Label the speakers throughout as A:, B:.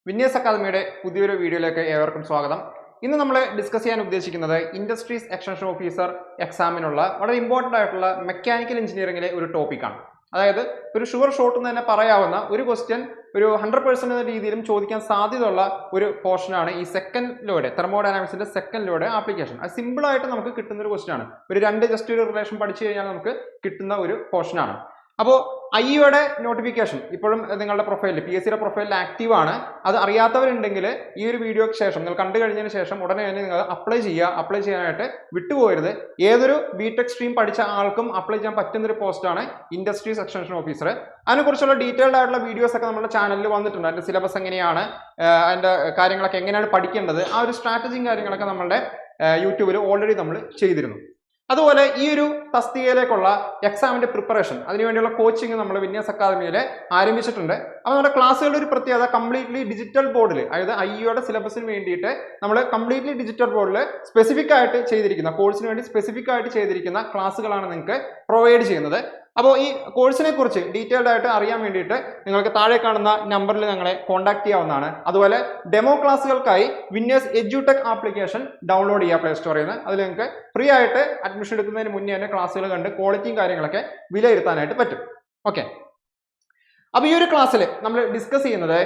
A: വിന്യാസ് അക്കാദമിയുടെ പുതിയൊരു വീഡിയോയിലേക്ക് ഏവർക്കും സ്വാഗതം. ഇന്ന് നമ്മൾ ഡിസ്കസ് ചെയ്യാൻ ഉദ്ദേശിക്കുന്നത് ഇൻഡസ്ട്രീസ് എക്സ്റ്റൻഷൻ ഓഫീസർ എക്സാമിനുള്ള വളരെ ഇമ്പോർട്ടൻ്റ് ആയിട്ടുള്ള മെക്കാനിക്കൽ എഞ്ചിനീയറിംഗിലെ ഒരു ടോപ്പിക്കാണ്. അതായത് ഒരു ഷുവർ ഷോട്ട് എന്ന് തന്നെ പറയാവുന്ന ഒരു ക്വസ്റ്റ്യൻ ഒരു 100% എന്ന രീതിയിലും ചോദിക്കാൻ സാധ്യതയുള്ള ഒരു പോർഷനാണ് ഈ സെക്കൻഡ് ലോയുടെ തെർമോഡൈനാമിക്സിന്റെ സെക്കൻഡ് ലോയുടെ ആപ്ലിക്കേഷൻ. അത് സിമ്പിൾ ആയിട്ട് നമുക്ക് കിട്ടുന്ന ഒരു ക്വസ്റ്റ്യൻ ആണ്. ജസ്റ്റ് ഒരു റിലേഷൻ പഠിച്ചു കഴിഞ്ഞാൽ നമുക്ക് കിട്ടുന്ന ഒരു പോർഷനാണ്. അപ്പോൾ ഐയുടെ നോട്ടിഫിക്കേഷൻ ഇപ്പോഴും നിങ്ങളുടെ പ്രൊഫൈലിൽ PSCയുടെ പ്രൊഫൈലിൽ ആക്റ്റീവ് ആണ്. അത് അറിയാത്തവരുണ്ടെങ്കിൽ ഈ ഒരു വീഡിയോയ്ക്ക് ശേഷം നിങ്ങൾ കണ്ടു കഴിഞ്ഞതിന് ശേഷം ഉടനെ തന്നെ നിങ്ങൾ അപ്ലൈ ചെയ്യാനായിട്ട് വിട്ടുപോകരുത്. ഏതൊരു ബിടെക് സ്ട്രീം പഠിച്ച ആൾക്കും അപ്ലൈ ചെയ്യാൻ പറ്റുന്ന ഒരു പോസ്റ്റാണ് ഇൻഡസ്ട്രീസ് എക്സ്റ്റൻഷൻ ഓഫീസർ. അതിനെക്കുറിച്ചുള്ള ഡീറ്റെയിൽഡ് ആയിട്ടുള്ള വീഡിയോസ് ഒക്കെ നമ്മുടെ ചാനലിൽ വന്നിട്ടുണ്ട്. അതിന്റെ സിലബസ് എങ്ങനെയാണ്, അതിന്റെ കാര്യങ്ങളൊക്കെ എങ്ങനെയാണ് പഠിക്കേണ്ടത്, ആ ഒരു സ്ട്രാറ്റജിയും കാര്യങ്ങളൊക്കെ നമ്മളുടെ യൂട്യൂബിൽ ഓൾറെഡി നമ്മൾ ചെയ്തിരുന്നു. അതുപോലെ ഈ ഒരു തസ്തികയിലേക്കുള്ള എക്സാമിന്റെ പ്രിപ്പറേഷൻ അതിനുവേണ്ടിയുള്ള കോച്ചിങ് നമ്മൾ വിന്യാസ് അക്കാദമിയിൽ ആരംഭിച്ചിട്ടുണ്ട്. അപ്പോൾ നമ്മുടെ ക്ലാസ്സുകളുടെ ഒരു പ്രത്യേകത കംപ്ലീറ്റ്ലി ഡിജിറ്റൽ ബോർഡിൽ, അതായത് ഐയുടെ സിലബസിന് വേണ്ടിയിട്ട് നമ്മൾ കംപ്ലീറ്റ്ലി ഡിജിറ്റൽ ബോർഡിൽ സ്പെസിഫിക് ആയിട്ട് ചെയ്തിരിക്കുന്ന കോഴ്സിന് വേണ്ടി സ്പെസിഫിക് ആയിട്ട് ചെയ്തിരിക്കുന്ന ക്ലാസ്സുകളാണ് നിങ്ങൾക്ക് പ്രൊവൈഡ് ചെയ്യുന്നത്. അപ്പോൾ ഈ കോഴ്സിനെ കുറിച്ച് ഡീറ്റെയിൽഡ് ആയിട്ട് അറിയാൻ വേണ്ടിയിട്ട് നിങ്ങൾക്ക് താഴെ കാണുന്ന നമ്പറിൽ ഞങ്ങളെ കോൺടാക്ട് ചെയ്യാവുന്നതാണ്. അതുപോലെ ഡെമോ ക്ലാസ്സുകൾക്കായി വിന്യാസ് എഡ്യൂടെക് ആപ്ലിക്കേഷൻ ഡൗൺലോഡ് ചെയ്യുക പ്ലേ സ്റ്റോറിൽ നിന്ന്. അതിൽ നിങ്ങൾക്ക് ഫ്രീ ആയിട്ട് അഡ്മിഷൻ എടുക്കുന്നതിന് മുന്നേ തന്നെ ക്ലാസ്സുകൾ കണ്ട് ക്വാളിറ്റിയും കാര്യങ്ങളൊക്കെ വിലയിരുത്താനായിട്ട് പറ്റും. ഓക്കെ, അപ്പോൾ ഈ ഒരു ക്ലാസ്സിൽ നമ്മൾ ഡിസ്കസ് ചെയ്യുന്നത്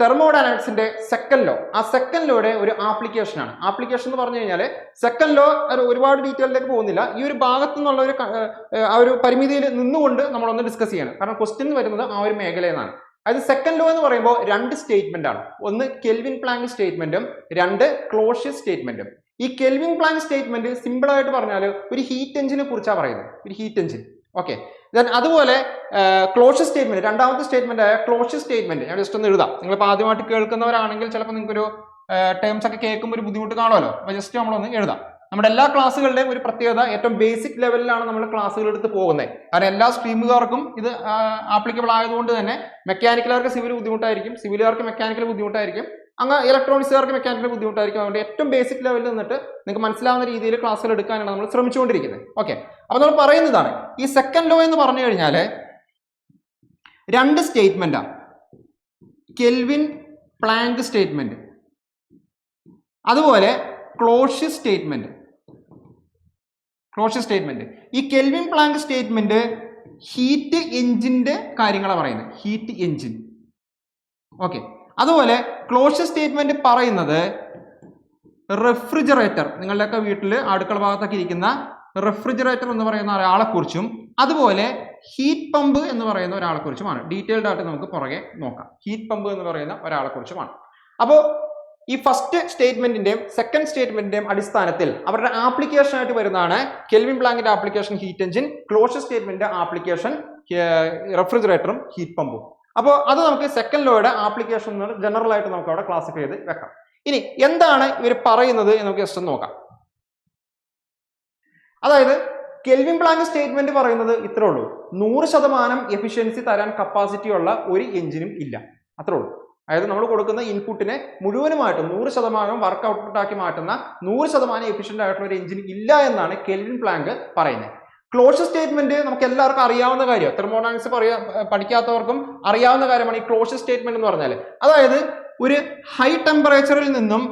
A: തെർമോഡൈനാമിക്സിന്റെ സെക്കൻഡ് ലോ. ആ സെക്കൻഡ് ലോയുടെ ഒരു ആപ്ലിക്കേഷൻ ആണ്. ആപ്ലിക്കേഷൻ എന്ന് പറഞ്ഞു കഴിഞ്ഞാൽ സെക്കൻഡ് ലോ ഒരുപാട് ഡീറ്റെയിലേക്ക് പോകുന്നില്ല. ഈ ഒരു ഭാഗത്തു നിന്നുള്ള ഒരു ആ ഒരു പരിമിതിയിൽ നിന്നുകൊണ്ട് നമ്മളൊന്ന് ഡിസ്കസ് ചെയ്യണം. കാരണം ക്വസ്റ്റ്യൻ വരുന്നത് ആ ഒരു മേഖലയിൽ നിന്നാണ്. അതായത് സെക്കൻഡ് ലോ എന്ന് പറയുമ്പോൾ രണ്ട് സ്റ്റേറ്റ്മെന്റ് ആണ്. ഒന്ന് കെൽവിൻ പ്ലാങ്ക് സ്റ്റേറ്റ്മെന്റും രണ്ട് ക്ലോഷ്യസ് സ്റ്റേറ്റ്മെന്റും. ഈ കെൽവിൻ പ്ലാങ്ക് സ്റ്റേറ്റ്മെന്റ് സിമ്പിൾ ആയിട്ട് പറഞ്ഞാൽ ഒരു ഹീറ്റ് എഞ്ചിനെ കുറിച്ചാണ് പറയുന്നത്, ഒരു ഹീറ്റ് എഞ്ചിൻ. ഓക്കെ, അതുപോലെ ക്ലോഷ്യസ് സ്റ്റേറ്റ്മെന്റ്, രണ്ടാമത്തെ സ്റ്റേറ്റ്മെന്റ് ആയ ക്ലോഷ്യസ് സ്റ്റേറ്റ്മെന്റ് ഞാൻ ജസ്റ്റ് ഒന്ന് എഴുതാം. നിങ്ങളിപ്പോൾ ആദ്യമായിട്ട് കേൾക്കുന്നവരാണെങ്കിൽ ചിലപ്പോൾ നിങ്ങൾക്കൊരു ടേംസ് ഒക്കെ കേൾക്കുമ്പോൾ ഒരു ബുദ്ധിമുട്ട് കാണുമല്ലോ. അപ്പോൾ ജസ്റ്റ് നമ്മളൊന്ന് എഴുതാം. നമ്മുടെ എല്ലാ ക്ലാസ്സുകളുടെയും ഒരു പ്രത്യേകത ഏറ്റവും ബേസിക് ലെവലിലാണ് നമ്മൾ ക്ലാസ്സുകൾ എടുത്ത് പോകുന്നത്. കാരണം എല്ലാ സ്ട്രീമുകാർക്കും ഇത് ആപ്ലിക്കബിൾ ആയതുകൊണ്ട് തന്നെ മെക്കാനിക്കലുകാർക്ക് സിവിൽ ബുദ്ധിമുട്ടായിരിക്കും, സിവിലുകാർക്ക് മെക്കാനിക്കൽ ബുദ്ധിമുട്ടായിരിക്കും, അങ്ങ് ഇലക്ട്രോണിക്സുകാർക്ക് മെക്കാനിക്കൽ ബുദ്ധിമുട്ടായിരിക്കും. അതുകൊണ്ട് ഏറ്റവും ബേസിക് ലെവലിൽ നിന്നിട്ട് നിങ്ങൾക്ക് മനസ്സിലാവുന്ന രീതിയിൽ ക്ലാസ്സുകൾ എടുക്കാനാണ് നമ്മൾ ശ്രമിച്ചുകൊണ്ടിരിക്കുന്നത്. ഓക്കെ, അപ്പോൾ നമ്മൾ പറയുന്നതാണ് ഈ സെക്കൻഡ് ലോ എന്ന് പറഞ്ഞു കഴിഞ്ഞാൽ രണ്ട് സ്റ്റേറ്റ്മെന്റാണ്. കെൽവിൻ പ്ലാങ്ക് സ്റ്റേറ്റ്മെന്റ്, അതുപോലെ ക്ലോഷ്യസ് സ്റ്റേറ്റ്മെന്റ്. ഈ കെൽവിൻ പ്ലാങ്ക് സ്റ്റേറ്റ്മെന്റ് ഹീറ്റ് എഞ്ചിന്റെ കാര്യങ്ങളാണ് പറയുന്നത്, ഹീറ്റ് എഞ്ചിൻ. ഓക്കെ, അതുപോലെ ക്ലോഷ്യസ് സ്റ്റേറ്റ്മെന്റ് പറയുന്നത് റെഫ്രിജറേറ്റർ, നിങ്ങളുടെയൊക്കെ വീട്ടിൽ അടുക്കള ഭാഗത്തൊക്കെ ഇരിക്കുന്ന റെഫ്രിജറേറ്റർ എന്ന് പറയുന്ന ഒരാളെ കുറിച്ചും അതുപോലെ ഹീറ്റ് പമ്പ് എന്ന് പറയുന്ന ഒരാളെ കുറിച്ചുമാണ്. ഡീറ്റെയിൽഡ് ആയിട്ട് നമുക്ക് പുറകെ നോക്കാം. ഹീറ്റ് പമ്പ് എന്ന് പറയുന്ന ഒരാളെ കുറിച്ചുമാണ്. അപ്പോൾ ഈ ഫസ്റ്റ് സ്റ്റേറ്റ്മെന്റിന്റെയും സെക്കൻഡ് സ്റ്റേറ്റ്മെന്റിന്റെയും അടിസ്ഥാനത്തിൽ അവരുടെ ആപ്ലിക്കേഷൻ ആയിട്ട് വരുന്നതാണ് കെൽവിൻ പ്ലാങ്കിന്റെ ആപ്ലിക്കേഷൻ ഹീറ്റ് എഞ്ചിൻ, ക്ലോഷ്യസ് സ്റ്റേറ്റ്മെന്റിന്റെ ആപ്ലിക്കേഷൻ റെഫ്രിജറേറ്ററും ഹീറ്റ് പമ്പും. അപ്പോൾ അത് നമുക്ക് സെക്കൻഡ് ലോയുടെ ആപ്ലിക്കേഷൻ ജനറൽ ആയിട്ട് നമുക്ക് അവിടെ ക്ലാസിഫൈ ചെയ്ത് വെക്കാം. ഇനി എന്താണ് ഇവർ പറയുന്നത് എന്ന് നമുക്ക് ജസ്റ്റ് നോക്കാം. അതായത് കെൽവിൻ പ്ലാങ്ക് സ്റ്റേറ്റ്മെന്റ് പറയുന്നത് ഇത്രേ ഉള്ളൂ: 100% എഫിഷ്യൻസി തരാൻ കപ്പാസിറ്റി ഉള്ള ഒരു എഞ്ചിനും ഇല്ല, അത്രേ ഉള്ളൂ. അതായത് നമ്മൾ കൊടുക്കുന്ന ഇൻപുട്ടിനെ മുഴുവനുമായിട്ടും 100% വർക്ക് ഔട്ട്പുട്ട് ആക്കി മാറ്റുന്ന 100% എഫിഷ്യന്റ് ആയിട്ടുള്ള ഒരു എഞ്ചിൻ ഇല്ല എന്നാണ് കെൽവിൻ പ്ലാങ്ക് പറയുന്നത്. ക്ലോഷ്യസ് സ്റ്റേറ്റ്മെന്റ് നമുക്ക് എല്ലാവർക്കും അറിയാവുന്ന കാര്യം, തെർമോഡൈനാമിക്സ് പഠിക്കാത്തവർക്കും അറിയാവുന്ന കാര്യമാണ് ഈ ക്ലോഷ്യസ് സ്റ്റേറ്റ്മെന്റ് എന്ന് പറഞ്ഞാൽ. അതായത് ഒരു ഹൈ ടെമ്പറേച്ചറിൽ നിന്നും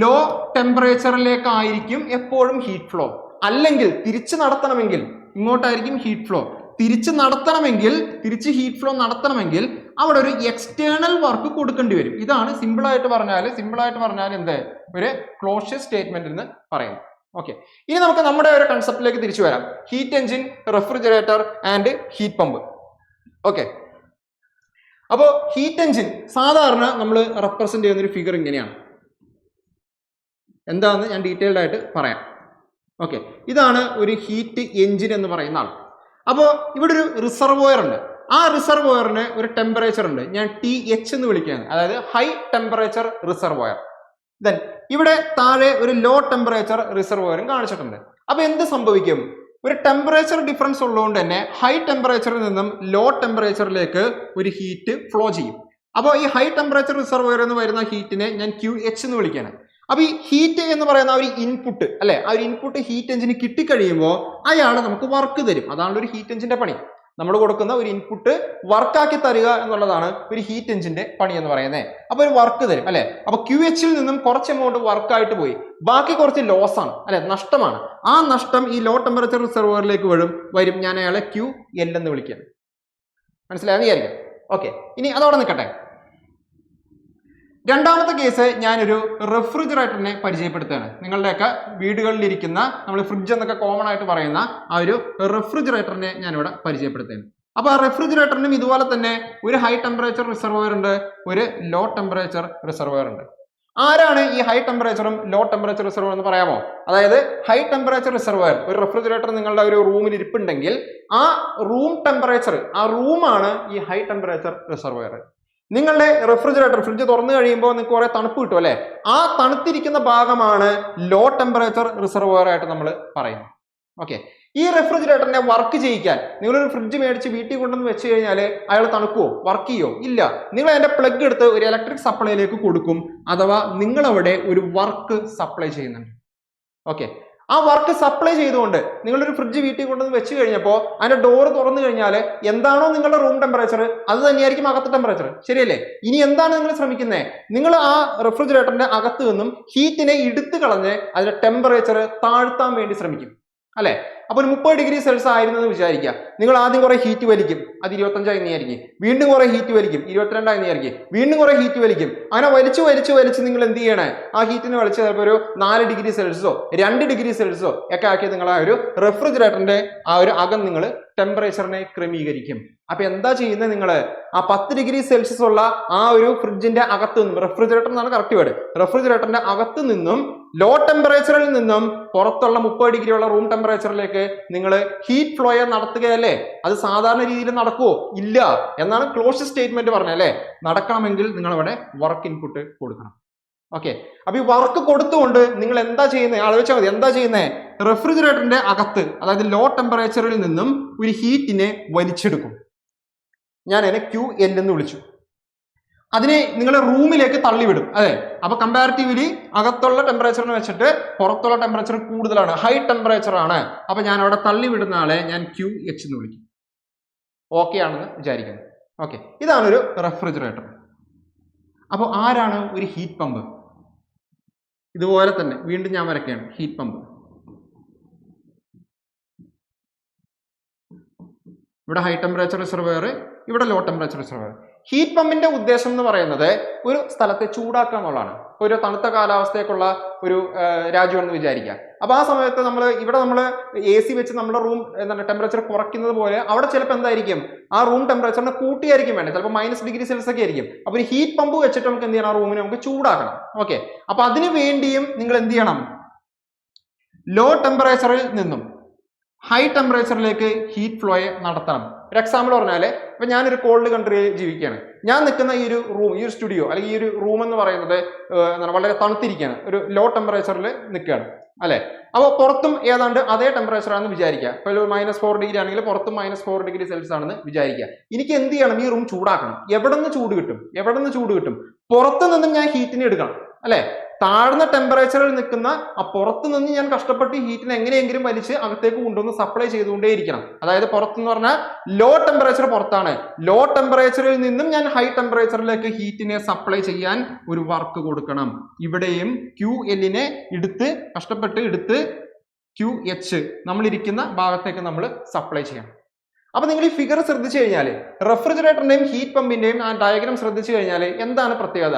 A: ലോ ടെമ്പറേച്ചറിലേക്കായിരിക്കും എപ്പോഴും ഹീറ്റ് ഫ്ലോ. അല്ലെങ്കിൽ തിരിച്ചു നടത്തണമെങ്കിൽ ഇങ്ങോട്ടായിരിക്കും ഹീറ്റ് ഫ്ലോ. തിരിച്ച് ഹീറ്റ് ഫ്ലോ നടത്തണമെങ്കിൽ അവിടെ ഒരു എക്സ്റ്റേണൽ വർക്ക് കൊടുക്കേണ്ടി വരും. ഇതാണ് സിമ്പിൾ ആയിട്ട് പറഞ്ഞാൽ എന്ത് ഒരു ക്ലോഷ്യസ് സ്റ്റേറ്റ്മെന്റ് എന്ന് പറയുന്നത്. ഓക്കെ, ഇനി നമുക്ക് നമ്മുടെ ഒരു കൺസെപ്റ്റിലേക്ക് തിരിച്ചു വരാം. Heat engine, refrigerator and heat pump. Okay, അപ്പോൾ ഹീറ്റ് എഞ്ചിൻ സാധാരണ നമ്മൾ റെപ്രസെന്റ് ചെയ്യുന്ന ഒരു ഫിഗർ ഇങ്ങനെയാണ്. എന്താണെന്ന് ഞാൻ ഡീറ്റെയിൽഡ് ആയിട്ട് പറയാം. ഓക്കെ, ഇതാണ് ഒരു ഹീറ്റ് എഞ്ചിൻ എന്ന് പറയുന്ന ആൾ. അപ്പോൾ ഇവിടെ ഒരു റിസർവോയർ ഉണ്ട്. ആ റിസർവോയറിന് ഒരു ടെമ്പറേച്ചർ ഉണ്ട്, ഞാൻ TH എന്ന് വിളിക്കുകയാണ്, അതായത് ഹൈ ടെമ്പറേച്ചർ റിസർവോയർ. ദെൻ ഇവിടെ താഴെ ഒരു ലോ ടെമ്പറേച്ചർ റിസർവോയറും കാണിച്ചിട്ടുണ്ട്. അപ്പോൾ എന്ത് സംഭവിക്കും? ഒരു ടെമ്പറേച്ചർ ഡിഫറൻസ് ഉള്ളതുകൊണ്ട് തന്നെ ഹൈ ടെമ്പറേച്ചറിൽ നിന്നും ലോ ടെമ്പറേച്ചറിലേക്ക് ഒരു ഹീറ്റ് ഫ്ലോ ചെയ്യും. അപ്പോൾ ഈ ഹൈ ടെമ്പറേച്ചർ റിസർവോയർ എന്ന് വരുന്ന ഹീറ്റിനെ ഞാൻ QH എന്ന് വിളിക്കുകയാണ്. അപ്പോൾ ഈ ഹീറ്റ് എന്ന് പറയുന്ന ഒരു ഇൻപുട്ട് അല്ലെ, ആ ഒരു ഇൻപുട്ട് ഹീറ്റ് എഞ്ചിന് കിട്ടിക്കഴിയുമ്പോൾ അയാൾ നമുക്ക് വർക്ക് തരും. അതാണ് ഒരു ഹീറ്റ് എഞ്ചിന്റെ പണി. നമ്മൾ കൊടുക്കുന്ന ഒരു ഇൻപുട്ട് വർക്കാക്കി തരിക എന്നുള്ളതാണ് ഒരു ഹീറ്റ് എഞ്ചിന്റെ പണി എന്ന് പറയുന്നത്. അപ്പൊ ഒരു വർക്ക് തരും അല്ലെ. അപ്പൊ QH ൽ നിന്നും കുറച്ച് എമൗണ്ട് വർക്കായിട്ട് പോയി, ബാക്കി കുറച്ച് ലോസ് ആണ് അല്ലെ, നഷ്ടമാണ്. ആ നഷ്ടം ഈ ലോ ടെമ്പറേച്ചർ റിസർവോയറിലേക്ക് വരും. ഞാൻ അയാളെ QL എന്ന് വിളിക്കാം. മനസ്സിലായെന്ന് വിചാരിക്കാം. ഓക്കെ, ഇനി അതോടെ നിൽക്കട്ടെ. രണ്ടാമത്തെ കേസ് ഞാനൊരു റെഫ്രിജറേറ്ററിനെ പരിചയപ്പെടുത്തുകയാണ്. നിങ്ങളുടെയൊക്കെ വീടുകളിലിരിക്കുന്ന, നമ്മൾ ഫ്രിഡ്ജ് എന്നൊക്കെ കോമൺ ആയിട്ട് പറയുന്ന ആ ഒരു റെഫ്രിജറേറ്ററിനെ ഞാനിവിടെ പരിചയപ്പെടുത്തുകയാണ്. അപ്പൊ ആ റെഫ്രിജറേറ്ററിനും ഇതുപോലെ തന്നെ ഒരു ഹൈ ടെമ്പറേച്ചർ റിസർവോയർ ഉണ്ട്, ഒരു ലോ ടെമ്പറേച്ചർ റിസർവോയർ ഉണ്ട്. ആരാണ് ഈ ഹൈ ടെമ്പറേച്ചറും ലോ ടെമ്പറേച്ചർ റിസർവോയർ എന്ന് പറയാമോ? അതായത് ഹൈ ടെമ്പറേച്ചർ റിസർവോയർ, ഒരു റെഫ്രിജറേറ്റർ നിങ്ങളുടെ ഒരു റൂമിൽ ഇരിപ്പുണ്ടെങ്കിൽ ആ റൂം ടെമ്പറേച്ചർ, ആ റൂമാണ് ഈ ഹൈ ടെമ്പറേച്ചർ റിസർവോയർ. നിങ്ങളുടെ റെഫ്രിജറേറ്റർ, ഫ്രിഡ്ജ് തുറന്നു കഴിയുമ്പോൾ നിങ്ങൾക്ക് കുറെ തണുപ്പ് കിട്ടും അല്ലെ, ആ തണുത്തിരിക്കുന്ന ഭാഗമാണ് ലോ ടെമ്പറേച്ചർ റിസർവോയർ ആയിട്ട് നമ്മൾ പറയുന്നത്. ഓക്കെ, ഈ റെഫ്രിജറേറ്ററിനെ വർക്ക് ചെയ്യിക്കാൻ നിങ്ങളൊരു ഫ്രിഡ്ജ് മേടിച്ച് വീട്ടിൽ കൊണ്ടുവന്ന് വെച്ച് കഴിഞ്ഞാൽ അയാൾ തണുക്കുവോ, വർക്ക് ചെയ്യോ? ഇല്ല. നിങ്ങൾ അതിന്റെ പ്ലഗ് എടുത്ത് ഒരു ഇലക്ട്രിക് സപ്ലൈയിലേക്ക് കൊടുക്കും, അഥവാ നിങ്ങളവിടെ ഒരു വർക്ക് സപ്ലൈ ചെയ്യുന്നുണ്ട്. ഓക്കെ, ആ വർക്ക് സപ്ലൈ ചെയ്തുകൊണ്ട് നിങ്ങളൊരു ഫ്രിഡ്ജ് വീട്ടിൽ കൊണ്ടുവന്ന് വെച്ച് കഴിഞ്ഞപ്പോൾ അതിന്റെ ഡോറ് തുറന്നു കഴിഞ്ഞാൽ എന്താണോ നിങ്ങളുടെ റൂം ടെമ്പറേച്ചർ അത് തന്നെയായിരിക്കും അകത്തെ ടെമ്പറേച്ചർ. ശരിയല്ലേ? ഇനി എന്താണ് നിങ്ങൾ ശ്രമിക്കുന്നത്? നിങ്ങൾ ആ റെഫ്രിജറേറ്ററിന്റെ അകത്ത് നിന്നും ഹീറ്റിനെ എടുത്തു കളഞ്ഞ് അതിന്റെ ടെമ്പറേച്ചർ താഴ്ത്താൻ വേണ്ടി ശ്രമിക്കും അല്ലെ. അപ്പൊ ഒരു 30 ഡിഗ്രി സെൽഷ്യസ് ആയിരുന്നെന്ന് വിചാരിക്കുക. നിങ്ങൾ ആദ്യം കുറെ ഹീറ്റ് വലിക്കും, അത് 25 ആയിരിക്കും. വീണ്ടും കുറെ ഹീറ്റ് വലിക്കും, 22 ആയിരിക്കും. വീണ്ടും കുറെ ഹീറ്റ് വലിക്കും. അങ്ങനെ വലിച്ച് നിങ്ങൾ എന്ത് ചെയ്യണേ? ആ ഹീറ്റിനെ വലിച്ച് ചിലപ്പോൾ ഒരു 4 ഡിഗ്രി സെൽഷ്യസോ 2 ഡിഗ്രി സെൽഷ്യസോ ഒക്കെ ആക്കി നിങ്ങൾ ആ ഒരു റെഫ്രിജറേറ്ററിന്റെ ആ ഒരു അകം നിങ്ങൾ ടെമ്പറേച്ചറിനെ ക്രമീകരിക്കും. അപ്പൊ എന്താ ചെയ്യുന്നത്? നിങ്ങൾ ആ 10 ഡിഗ്രി സെൽഷ്യസ് ഉള്ള ആ ഒരു ഫ്രിഡ്ജിന്റെ അകത്ത് നിന്നും, റെഫ്രിജറേറ്റർ എന്നാണ് കറക്റ്റ് വേർഡ്, റെഫ്രിജറേറ്ററിന്റെ അകത്ത് നിന്നും ലോ ടെമ്പറേച്ചറിൽ നിന്നും പുറത്തുള്ള 30 ഡിഗ്രി ഉള്ള റൂം ടെമ്പറേച്ചറിലേക്ക് നിങ്ങൾ ഹീറ്റ് ഫ്ലോയെ നടത്തുകയല്ലേ. അത് സാധാരണ രീതിയിൽ നടക്കുവോ? ഇല്ല എന്നാണ് ക്ലോസ് സ്റ്റേറ്റ്മെന്റ് പറഞ്ഞത് അല്ലേ. നടക്കണമെങ്കിൽ നിങ്ങൾ അവിടെ വർക്ക് ഇൻപുട്ട് കൊടുക്കണം. ഓക്കെ, അപ്പൊ ഈ വർക്ക് കൊടുത്തുകൊണ്ട് നിങ്ങൾ എന്താ ചെയ്യുന്നത്? ആലോചിച്ചാൽ മതി. എന്താ ചെയ്യുന്നത്? റെഫ്രിജറേറ്ററിന്റെ അകത്ത്, അതായത് ലോ ടെമ്പറേച്ചറിൽ നിന്നും ഒരു ഹീറ്റിനെ വലിച്ചെടുക്കും. ഞാൻ അതിനെ QL എന്ന് വിളിച്ചു. അതിനെ നിങ്ങൾ റൂമിലേക്ക് തള്ളിവിടും. അതെ, അപ്പൊ കമ്പാരിറ്റീവ്ലി അകത്തുള്ള ടെമ്പറേച്ചറിനെ വെച്ചിട്ട് പുറത്തുള്ള ടെമ്പറേച്ചർ കൂടുതലാണ്, ഹൈ ടെമ്പറേച്ചർ ആണ്. അപ്പൊ ഞാൻ അവിടെ തള്ളിവിടുന്ന ആളെ ഞാൻ QH എന്ന് വിളിക്കും. ഓക്കെ ആണെന്ന് വിചാരിക്കുന്നു. ഓക്കെ, ഇതാണ് ഒരു റെഫ്രിജറേറ്റർ. അപ്പോൾ ആരാണ് ഒരു ഹീറ്റ് പമ്പ്? ഇതുപോലെ തന്നെ വീണ്ടും ഞാൻ വരയ്ക്കുകയാണ്. ഹീറ്റ് പമ്പ് ഇവിടെ ഹൈ ടെമ്പറേച്ചർ റിസർവോയർ, ഇവിടെ ലോ ടെമ്പറേച്ചർ റിസർവോയർ. ഹീറ്റ് പമ്പിന്റെ ഉദ്ദേശം എന്ന് പറയുന്നത് ഒരു സ്ഥലത്തെ ചൂടാക്കുക എന്നുള്ളതാണ്. ഒരു തണുത്ത കാലാവസ്ഥയ്ക്കുള്ള ഒരു രാജ്യമാണെന്ന് വിചാരിക്കുക. അപ്പൊ ആ സമയത്ത് നമ്മൾ AC വെച്ച് നമ്മുടെ റൂം എന്താണ് ടെമ്പറേച്ചർ കുറയ്ക്കുന്നത് പോലെ അവിടെ ചിലപ്പോൾ എന്തായിരിക്കും, ആ റൂം ടെമ്പറേച്ചറിനെ കൂട്ടിയായിരിക്കും വേണ്ടത്, ചിലപ്പോൾ -, ഡിഗ്രി സെൽഷ്യസ് ഒക്കെ ആയിരിക്കും. അപ്പൊ ഒരു ഹീറ്റ് പമ്പ് വെച്ചിട്ട് നമുക്ക് എന്ത് ചെയ്യണം? ആ റൂമിനെ നമുക്ക് ചൂടാക്കണം. ഓക്കെ, അപ്പൊ അതിനു വേണ്ടിയും നിങ്ങൾ എന്ത് ചെയ്യണം? ലോ ടെമ്പറേച്ചറിൽ നിന്നും ഹൈ ടെമ്പറേച്ചറിലേക്ക് ഹീറ്റ് ഫ്ലോയെ നടത്തണം. ഒരു എക്സാമ്പിൾ പറഞ്ഞാൽ, ഇപ്പൊ ഞാനൊരു കോൾഡ് കൺട്രിയിൽ ജീവിക്കുകയാണ്. ഞാൻ നിൽക്കുന്ന ഈ ഒരു റൂം, ഈ ഒരു സ്റ്റുഡിയോ അല്ലെങ്കിൽ ഈ ഒരു റൂം എന്ന് പറയുന്നത് എന്താണ്, വളരെ തണുത്തിരിക്കുകയാണ്, ഒരു ലോ ടെമ്പറേച്ചറിൽ നിൽക്കുകയാണ് അല്ലെ. അപ്പോൾ പുറത്തും ഏതാണ്ട് അതേ ടെമ്പറേച്ചർ ആണെന്ന് വിചാരിക്കുക. ഇപ്പോൾ ഒരു -4 ഡിഗ്രി ആണെങ്കിൽ പുറത്തും -4 ഡിഗ്രി സെൽഷ്യസ് ആണെന്ന് വിചാരിക്കുക. എനിക്ക് എന്ത് ചെയ്യണം? ഈ റൂം ചൂടാക്കണം. എവിടെ നിന്ന് ചൂട് കിട്ടും? പുറത്തു നിന്നും ഞാൻ ഹീറ്റിനെ എടുക്കണം അല്ലെ. താഴ്ന്ന ടെമ്പറേച്ചറിൽ നിൽക്കുന്ന ആ പുറത്തു നിന്ന് ഞാൻ കഷ്ടപ്പെട്ട് ഹീറ്റിനെ എങ്ങനെയെങ്കിലും വലിച്ച് അകത്തേക്ക് കൊണ്ടുവന്ന് സപ്ലൈ ചെയ്തുകൊണ്ടേയിരിക്കണം. അതായത് പുറത്തെന്ന് പറഞ്ഞാൽ ലോ ടെമ്പറേച്ചർ പുറത്താണ്. ലോ ടെമ്പറേച്ചറിൽ നിന്നും ഞാൻ ഹൈ ടെമ്പറേച്ചറിലേക്ക് ഹീറ്റിനെ സപ്ലൈ ചെയ്യാൻ ഒരു വർക്ക് കൊടുക്കണം. ഇവിടെയും QL-നെ കഷ്ടപ്പെട്ട് എടുത്ത് QH നമ്മളിരിക്കുന്ന ഭാഗത്തേക്ക് നമ്മൾ സപ്ലൈ ചെയ്യണം. അപ്പൊ നിങ്ങൾ ഈ ഫിഗർ ശ്രദ്ധിച്ചു കഴിഞ്ഞാൽ, റെഫ്രിജറേറ്ററിന്റെയും ഹീറ്റ് പമ്പിന്റെയും ആ ഡയഗ്രാം ശ്രദ്ധിച്ചു കഴിഞ്ഞാൽ എന്താണ് പ്രത്യേകത?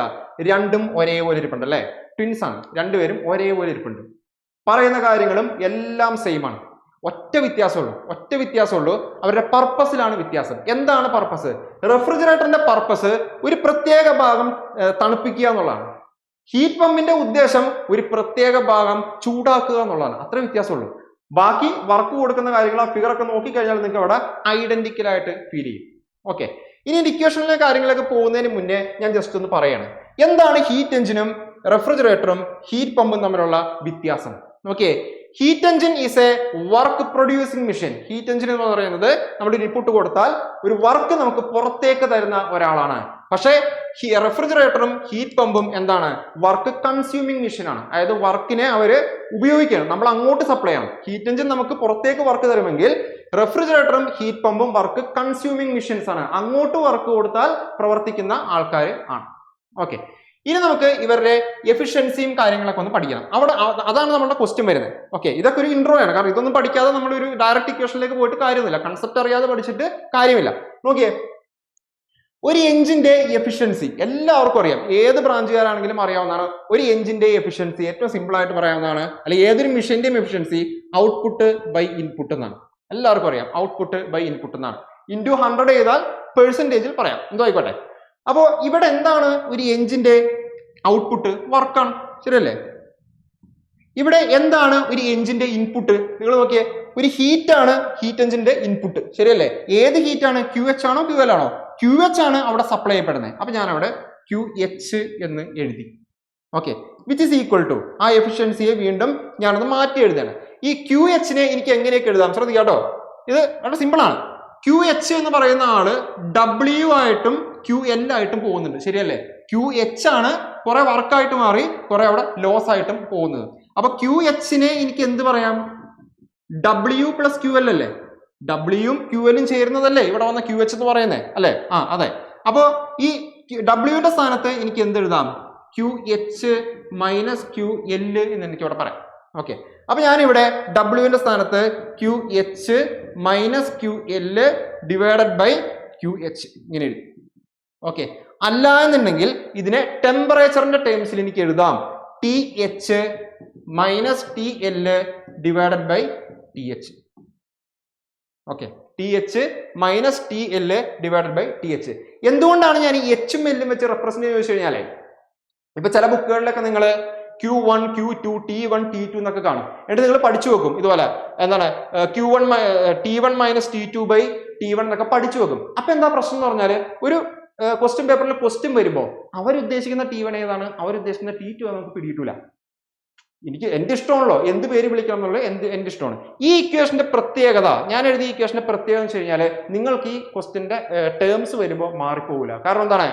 A: രണ്ടും ഒരേപോലെ ഇരിപ്പുണ്ട് അല്ലെ. ട്വിൻസ് ആണ്, രണ്ടുപേരും ഒരേപോലെ ഇരിപ്പുണ്ട്. പറയുന്ന കാര്യങ്ങളും എല്ലാം സെയിം ആണ്. ഒറ്റ വ്യത്യാസമുള്ളൂ, അവരുടെ പർപ്പസിലാണ് വ്യത്യാസം. എന്താണ് പർപ്പസ്? റെഫ്രിജറേറ്ററിന്റെ പർപ്പസ് ഒരു പ്രത്യേക ഭാഗം തണുപ്പിക്കുക എന്നുള്ളതാണ്. ഹീറ്റ് പമ്പിന്റെ ഉദ്ദേശം ഒരു പ്രത്യേക ഭാഗം ചൂടാക്കുക എന്നുള്ളതാണ്. അത്ര വ്യത്യാസമുള്ളൂ. ബാക്കി വർക്ക് കൊടുക്കുന്ന കാര്യങ്ങൾ ആ ഫിഗർ ഒക്കെ നോക്കിക്കഴിഞ്ഞാൽ നിങ്ങൾക്ക് അവിടെ ഐഡന്റിക്കൽ ആയിട്ട് ഫീൽ ചെയ്യും. ഓക്കെ, ഇനി ഇക്വേഷനിലെ കാര്യങ്ങളൊക്കെ പോകുന്നതിന് മുന്നേ ഞാൻ ജസ്റ്റ് ഒന്ന് പറയാണ്, എന്താണ് ഹീറ്റ് എഞ്ചിനും റെഫ്രിജറേറ്ററും ഹീറ്റ് പമ്പും തമ്മിലുള്ള വ്യത്യാസം? Okay, heat engine is A work producing machine. Heat engine എന്ന് പറയുന്നത് നമ്മൾ ഇൻപുട്ട് കൊടുത്താൽ ഒരു വർക്ക് നമുക്ക് പുറത്തേക്ക് തരുന്ന ഒരാളാണ്. പക്ഷേ റെഫ്രിജറേറ്ററും ഹീറ്റ് പമ്പും എന്താണ്? വർക്ക് കൺസ്യൂമിങ് മെഷീൻ ആണ്. അതായത് വർക്കിനെ അവര് ഉപയോഗിക്കണം, നമ്മൾ അങ്ങോട്ട് സപ്ലൈ ചെയ്യണം. ഹീറ്റ് എഞ്ചിൻ നമുക്ക് പുറത്തേക്ക് വർക്ക് തരുമെങ്കിൽ റെഫ്രിജറേറ്ററും ഹീറ്റ് പമ്പും വർക്ക് കൺസ്യൂമിങ് മെഷീൻസ് ആണ്. അങ്ങോട്ട് വർക്ക് കൊടുത്താൽ പ്രവർത്തിക്കുന്ന ആൾക്കാർ ആണ്. ഓക്കെ, ഇനി നമുക്ക് ഇവരുടെ എഫിഷ്യൻസിയും കാര്യങ്ങളൊക്കെ ഒന്ന് പഠിക്കണം. അതാണ് നമ്മുടെ ക്വസ്റ്റ്യൻ വരുന്നത്. ഓക്കെ, ഇതൊക്കെ ഒരു ഇൻട്രോ ആണ്. കാരണം ഇതൊന്നും പഠിക്കാതെ നമ്മൾ ഒരു ഡയറക്റ്റ് ഇക്വേഷനിലേക്ക് പോയിട്ട് കാര്യമില്ല. കൺസെപ്റ്റ് അറിയാതെ പഠിച്ചിട്ട് കാര്യമില്ല. നോക്കിയേ, ഒരു എഞ്ചിന്റെ എഫിഷ്യൻസി എല്ലാവർക്കും അറിയാം. ഏത് ബ്രാഞ്ചുകാരാണെങ്കിലും അറിയാവുന്നതാണ്. ഒരു എഞ്ചിന്റെ എഫിഷ്യൻസി ഏറ്റവും സിമ്പിൾ ആയിട്ട് പറയാവുന്നതാണ്, അല്ലെങ്കിൽ ഏതൊരു മെഷീന്റെയും എഫിഷ്യൻസി ഔട്ട്പുട്ട് ബൈ ഇൻപുട്ട് എന്നാണ്. എല്ലാവർക്കും അറിയാം, ഔട്ട്പുട്ട് ബൈ ഇൻപുട്ട് എന്നാണ്. ഇൻറ്റു 100 ചെയ്താൽ പെർസെൻറ്റേജിൽ പറയാം, എന്തോ ആയിക്കോട്ടെ. അപ്പോൾ ഇവിടെ എന്താണ് ഒരു എഞ്ചിന്റെ ഔട്ട്പുട്ട്? വർക്കാണ്, ശരിയല്ലേ? ഇവിടെ എന്താണ് ഒരു എഞ്ചിന്റെ ഇൻപുട്ട്? നിങ്ങൾ നോക്കിയേ, ഒരു ഹീറ്റ് ആണ് ഹീറ്റ് എഞ്ചിന്റെ ഇൻപുട്ട്, ശരിയല്ലേ? ഏത് ഹീറ്റ് ആണ്? QH ആണോ QL ആണോ? QH ആണ് അവിടെ സപ്ലൈ ചെയ്യപ്പെടുന്നത്. അപ്പൊ ഞാൻ അവിടെ QH എന്ന് എഴുതി. Okay, which is equal to, ആ എഫിഷ്യൻസിയെ വീണ്ടും ഞാനത് മാറ്റി എഴുതാണ്. ഈ QH നെ എനിക്ക് എങ്ങനെയൊക്കെ എഴുതാം? ശ്രദ്ധിക്കാട്ടോ, ഇത് വളരെ സിമ്പിൾ ആണ്. QH എന്ന് പറയുന്ന ആള് W ആയിട്ടും QL ആയിട്ടും പോകുന്നുണ്ട്, ശരിയല്ലേ? QH ആണ് കുറെ വർക്കായിട്ട് മാറി കുറെ അവിടെ ലോസ് ആയിട്ടും പോകുന്നത്. അപ്പൊ QH നെ എനിക്ക് എന്ത് പറയാം? W പ്ലസ് QL അല്ലേ? W QL ചേരുന്നതല്ലേ ഇവിടെ വന്ന QH എന്ന് പറയുന്നേ, അല്ലെ? അതെ. അപ്പോ ഈ W സ്ഥാനത്ത് എനിക്ക് എന്ത് എഴുതാം? QH മൈനസ് QL എന്ന് എനിക്ക് ഇവിടെ പറയാം. ഓക്കെ, അപ്പൊ ഞാനിവിടെ W സ്ഥാനത്ത് QH minus QL divided by QH ഇങ്ങനെ എഴുതി. ഓക്കെ, അല്ല എന്നുണ്ടെങ്കിൽ ഇതിനെ ടെമ്പറേച്ചറിന്റെ ടേംസിൽ എനിക്ക് എഴുതാം. TH minus TL divided by TH. Okay, TH minus TL divided by TH. എന്തുകൊണ്ടാണ് ഞാൻ ഈ H ഉം L ഉം വെച്ച് റെപ്രസെന്റ് ചെയ്യുന്നത് ചോദിച്ചു കഴിഞ്ഞാലേ, ഇപ്പൊ ചില ബുക്കുകളിലൊക്കെ നിങ്ങൾ Q1 Q2 T1 T2 എന്നൊക്കെ കാണും. എന്നിട്ട് നിങ്ങൾ പഠിച്ചു വെക്കും ഇതുപോലെ, എന്താണ് T1 minus T2 by T1 എന്നൊക്കെ പഠിച്ചു വെക്കും. അപ്പൊ എന്താ പ്രശ്നം എന്ന് പറഞ്ഞാല്, ഒരു ക്വസ്റ്റ്യൻ പേപ്പറിൽ ക്വസ്റ്റ്യൻ വരുമ്പോൾ അവരുദ്ദേശിക്കുന്ന T1 ഏതാണ്, അവരുദ്ദേശിക്കുന്ന T2 നമുക്ക് പിടിയിട്ടില്ല. എന്റെ ഇഷ്ടമാണല്ലോ എന്ത് പേര് വിളിക്കണം എന്നുള്ളത് എന്റെ ഇഷ്ടമാണ്. ഈ ഇക്വേഷന്റെ പ്രത്യേകത, ഞാൻ എഴുതിയ ഇക്വേഷന്റെ പ്രത്യേകത എന്ന് വെച്ച് കഴിഞ്ഞാൽ, നിങ്ങൾക്ക് ഈ ക്വസ്റ്റ്യന്റെ ടേംസ് വരുമ്പോൾ മാറിപ്പോകില്ല. കാരണം എന്താണ്?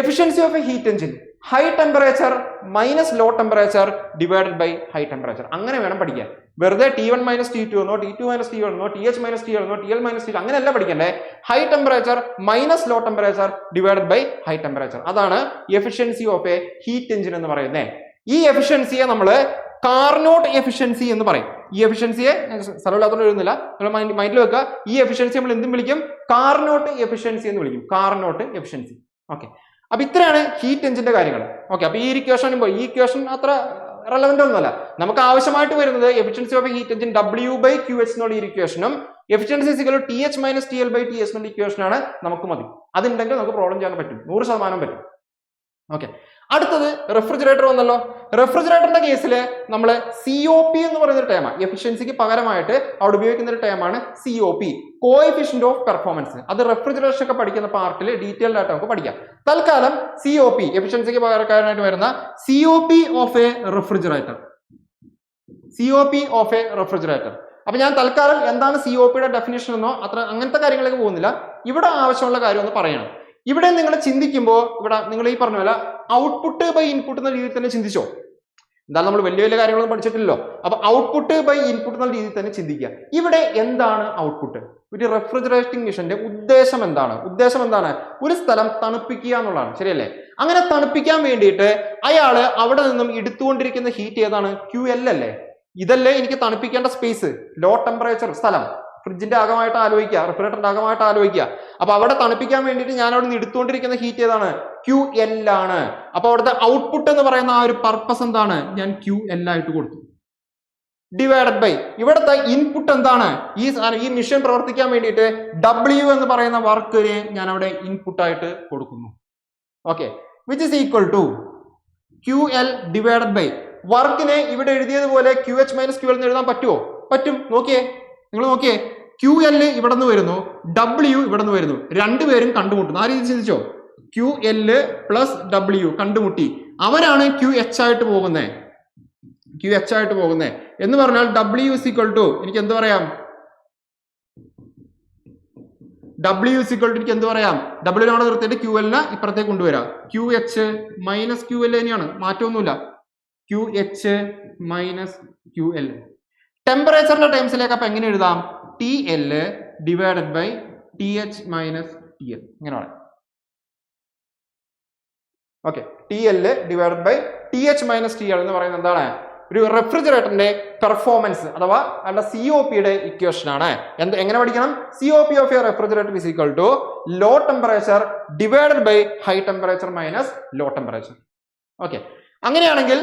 A: Efficiency of a heat engine high temperature minus low temperature divided by high temperature. അങ്ങനെ വേണം പഠിക്കാൻ. വെറുതെ T1 മൈനസ് T2 എന്നോ T2 മൈനസ് T1 എന്നോ TH മൈനസ് TL എന്നോ TL മൈനസ് TL അങ്ങനെയല്ല പഠിക്കണ്ടേ. High temperature minus low temperature divided by high temperature. അതാണ് efficiency of a heat engine എന്ന് പറയുന്നത്. ഈ എഫിഷ്യൻസിയെ നമ്മൾ കാർനോട്ട് എഫിഷ്യൻസി എന്ന് പറയും. ഈ എഫിഷ്യൻസിയെ സ്ഥലമില്ലാത്തോണ്ട് എഴുതുന്നില്ല, നിങ്ങൾ മൈൻഡിൽ വെക്കുക. ഈ എഫിഷ്യൻസി നമ്മൾ എന്തും വിളിക്കും? കാർനോട്ട് എഫിഷ്യൻസി എന്ന് വിളിക്കും. Carnot efficiency. ഓക്കെ, അപ്പൊ ഇത്രയാണ് ഹീറ്റ് എഞ്ചിന്റെ കാര്യങ്ങൾ. ഓക്കെ, അപ്പൊ ഈ ഇക്വേഷൻ അത്ര റെലവെന്റ് ഒന്നുമല്ല. നമുക്ക് ആവശ്യമായിട്ട് വരുന്നത് efficiency of heat engine W by QH എന്നുള്ള ഈ ഇക്വേഷനും efficiency TH minus TL by TS എന്നുള്ള ഇക്വേഷനാണ് നമുക്ക് മതി. അതുണ്ടെങ്കിൽ നമുക്ക് പ്രോബ്ലം ചെയ്യാൻ പറ്റും, 100% പറ്റും. ഓക്കെ, അടുത്തത് റെഫ്രിജറേറ്റർ വന്നല്ലോ. റെഫ്രിജറേറ്ററിന്റെ കേസിൽ നമ്മൾ COP എന്ന് പറയുന്ന ഒരു ടേമാണ്. എഫിഷ്യൻസിക്ക് പകരമായിട്ട് അവിടെ ഉപയോഗിക്കുന്ന ഒരു ടേമാണ് COP, കോഎഫിഷ്യന്റ് ഓഫ് പെർഫോമൻസ്. അത് റെഫ്രിജറേഷൻ ഒക്കെ പഠിക്കുന്ന പാർട്ടിൽ ഡീറ്റെയിൽഡ് ആയിട്ട് നമുക്ക് പഠിക്കാം. തൽക്കാലം COP, എഫിഷ്യൻസിക്ക് പകരക്കാരനായിട്ട് വരുന്ന COP of a refrigerator. COP of a refrigerator. അപ്പൊ ഞാൻ തൽക്കാലം എന്താണ് COPയുടെ ഡെഫിനേഷൻ എന്നോ അങ്ങനത്തെ കാര്യങ്ങളിലേക്ക് പോകുന്നില്ല. ഇവിടെ ആവശ്യമുള്ള കാര്യം ഒന്ന് പറയണം. ഇവിടെ നിങ്ങൾ ചിന്തിക്കുമ്പോൾ ഇവിടെ നിങ്ങൾ ഈ പറഞ്ഞ പോലെ ഔട്ട്പുട്ട് ബൈ ഇൻപുട്ട് എന്ന രീതിയിൽ തന്നെ ചിന്തിച്ചോ. എന്തായാലും നമ്മൾ വലിയ വലിയ കാര്യങ്ങളൊന്നും പഠിച്ചിട്ടില്ലല്ലോ. അപ്പൊ ഔട്ട്പുട്ട് ബൈ ഇൻപുട്ട് എന്ന രീതിയിൽ തന്നെ ചിന്തിക്കുക. ഇവിടെ എന്താണ് ഔട്ട്പുട്ട്? ഒരു റെഫ്രിജറേറ്റിംഗ് മെഷീന്റെ ഉദ്ദേശം എന്താണ്? ഒരു സ്ഥലം തണുപ്പിക്കുക എന്നുള്ളതാണ്, ശരിയല്ലേ? അങ്ങനെ തണുപ്പിക്കാൻ വേണ്ടിയിട്ട് അയാള് അവിടെ നിന്നും എടുത്തുകൊണ്ടിരിക്കുന്ന ഹീറ്റ് ഏതാണ്? QL അല്ലേ? ഇതല്ലേ എനിക്ക് തണുപ്പിക്കേണ്ട സ്പേസ്, ലോ ടെമ്പറേച്ചർ സ്ഥലം. ഫ്രിഡ്ജിന്റെ ഭാഗമായിട്ട് ആലോചിക്കുക, റെഫ്രിജറേറ്ററിന്റെ ഭാഗമായിട്ട് ആലോചിക്കുക. അപ്പൊ അവിടെ തണുപ്പിക്കാൻ വേണ്ടിയിട്ട് ഞാൻ അവിടെ നിന്ന് എടുത്തുകൊണ്ടിരിക്കുന്ന ഹീറ്റ് ഏതാണ്? QL ആണ്. അപ്പൊ അവിടുത്തെ ഔട്ട്പുട്ട് എന്ന് പറയുന്ന ആ ഒരു പർപ്പസ് എന്താണ്? ഞാൻ QL ആയിട്ട് കൊടുത്തു. ഡിവൈഡഡ് ബൈ ഇവിടുത്തെ ഇൻപുട്ട് എന്താണ്? ഈ മെഷീൻ പ്രവർത്തിക്കാൻ വേണ്ടിയിട്ട് W എന്ന് പറയുന്ന വർക്കിനെ ഞാൻ അവിടെ ഇൻപുട്ട് ആയിട്ട് കൊടുക്കുന്നു. Okay, which is equal to QL divided by വർക്കിനെ ഇവിടെ എഴുതിയതുപോലെ QH മൈനസ് QL എന്ന് എഴുതാൻ പറ്റുമോ? പറ്റും. നിങ്ങൾ നോക്കിയേ, QL ഇവിടെ നിന്ന് വരുന്നു, W ഇവിടെ നിന്ന് വരുന്നു, രണ്ടുപേരും കണ്ടുമുട്ടുന്നു. ആ രീതി ചിന്തിച്ചോ. QL പ്ലസ് W കണ്ടുമുട്ടി, അവരാണ് QH ആയിട്ട് പോകുന്നത്. എന്ന് പറഞ്ഞാൽ W ഇസ് ഈക്വൽ ടു എനിക്ക് എന്ത് പറയാം? എനിക്ക് എന്ത് പറയാം? W അവിടെ നിർത്തിയിട്ട് QL ഇപ്പുറത്തേക്ക് കൊണ്ടുവരാം. QH മൈനസ് QL തന്നെയാണ്, മാറ്റമൊന്നുമില്ല. QH minus QL. ടെമ്പറേച്ചറിന്റെ ടേംസിലേക്ക് അപ്പൊ എങ്ങനെ എഴുതാം? T L divided by T H minus T L ഇങ്ങനെ പറയാം. Okay, T L divided by T H minus T L എന്ന് പറയുന്നത് എന്താണ്? ഒരു റെഫ്രിജറേറ്ററിന്റെ പെർഫോമൻസ് അഥവാ അതിന്റെ COPയുടെ ഇക്വേഷൻ ആണ്. എങ്ങനെ പഠിക്കണം? COP of a refrigerator is equal to low temperature divided by high temperature minus low temperature. Okay, അങ്ങനെയാണെങ്കിൽ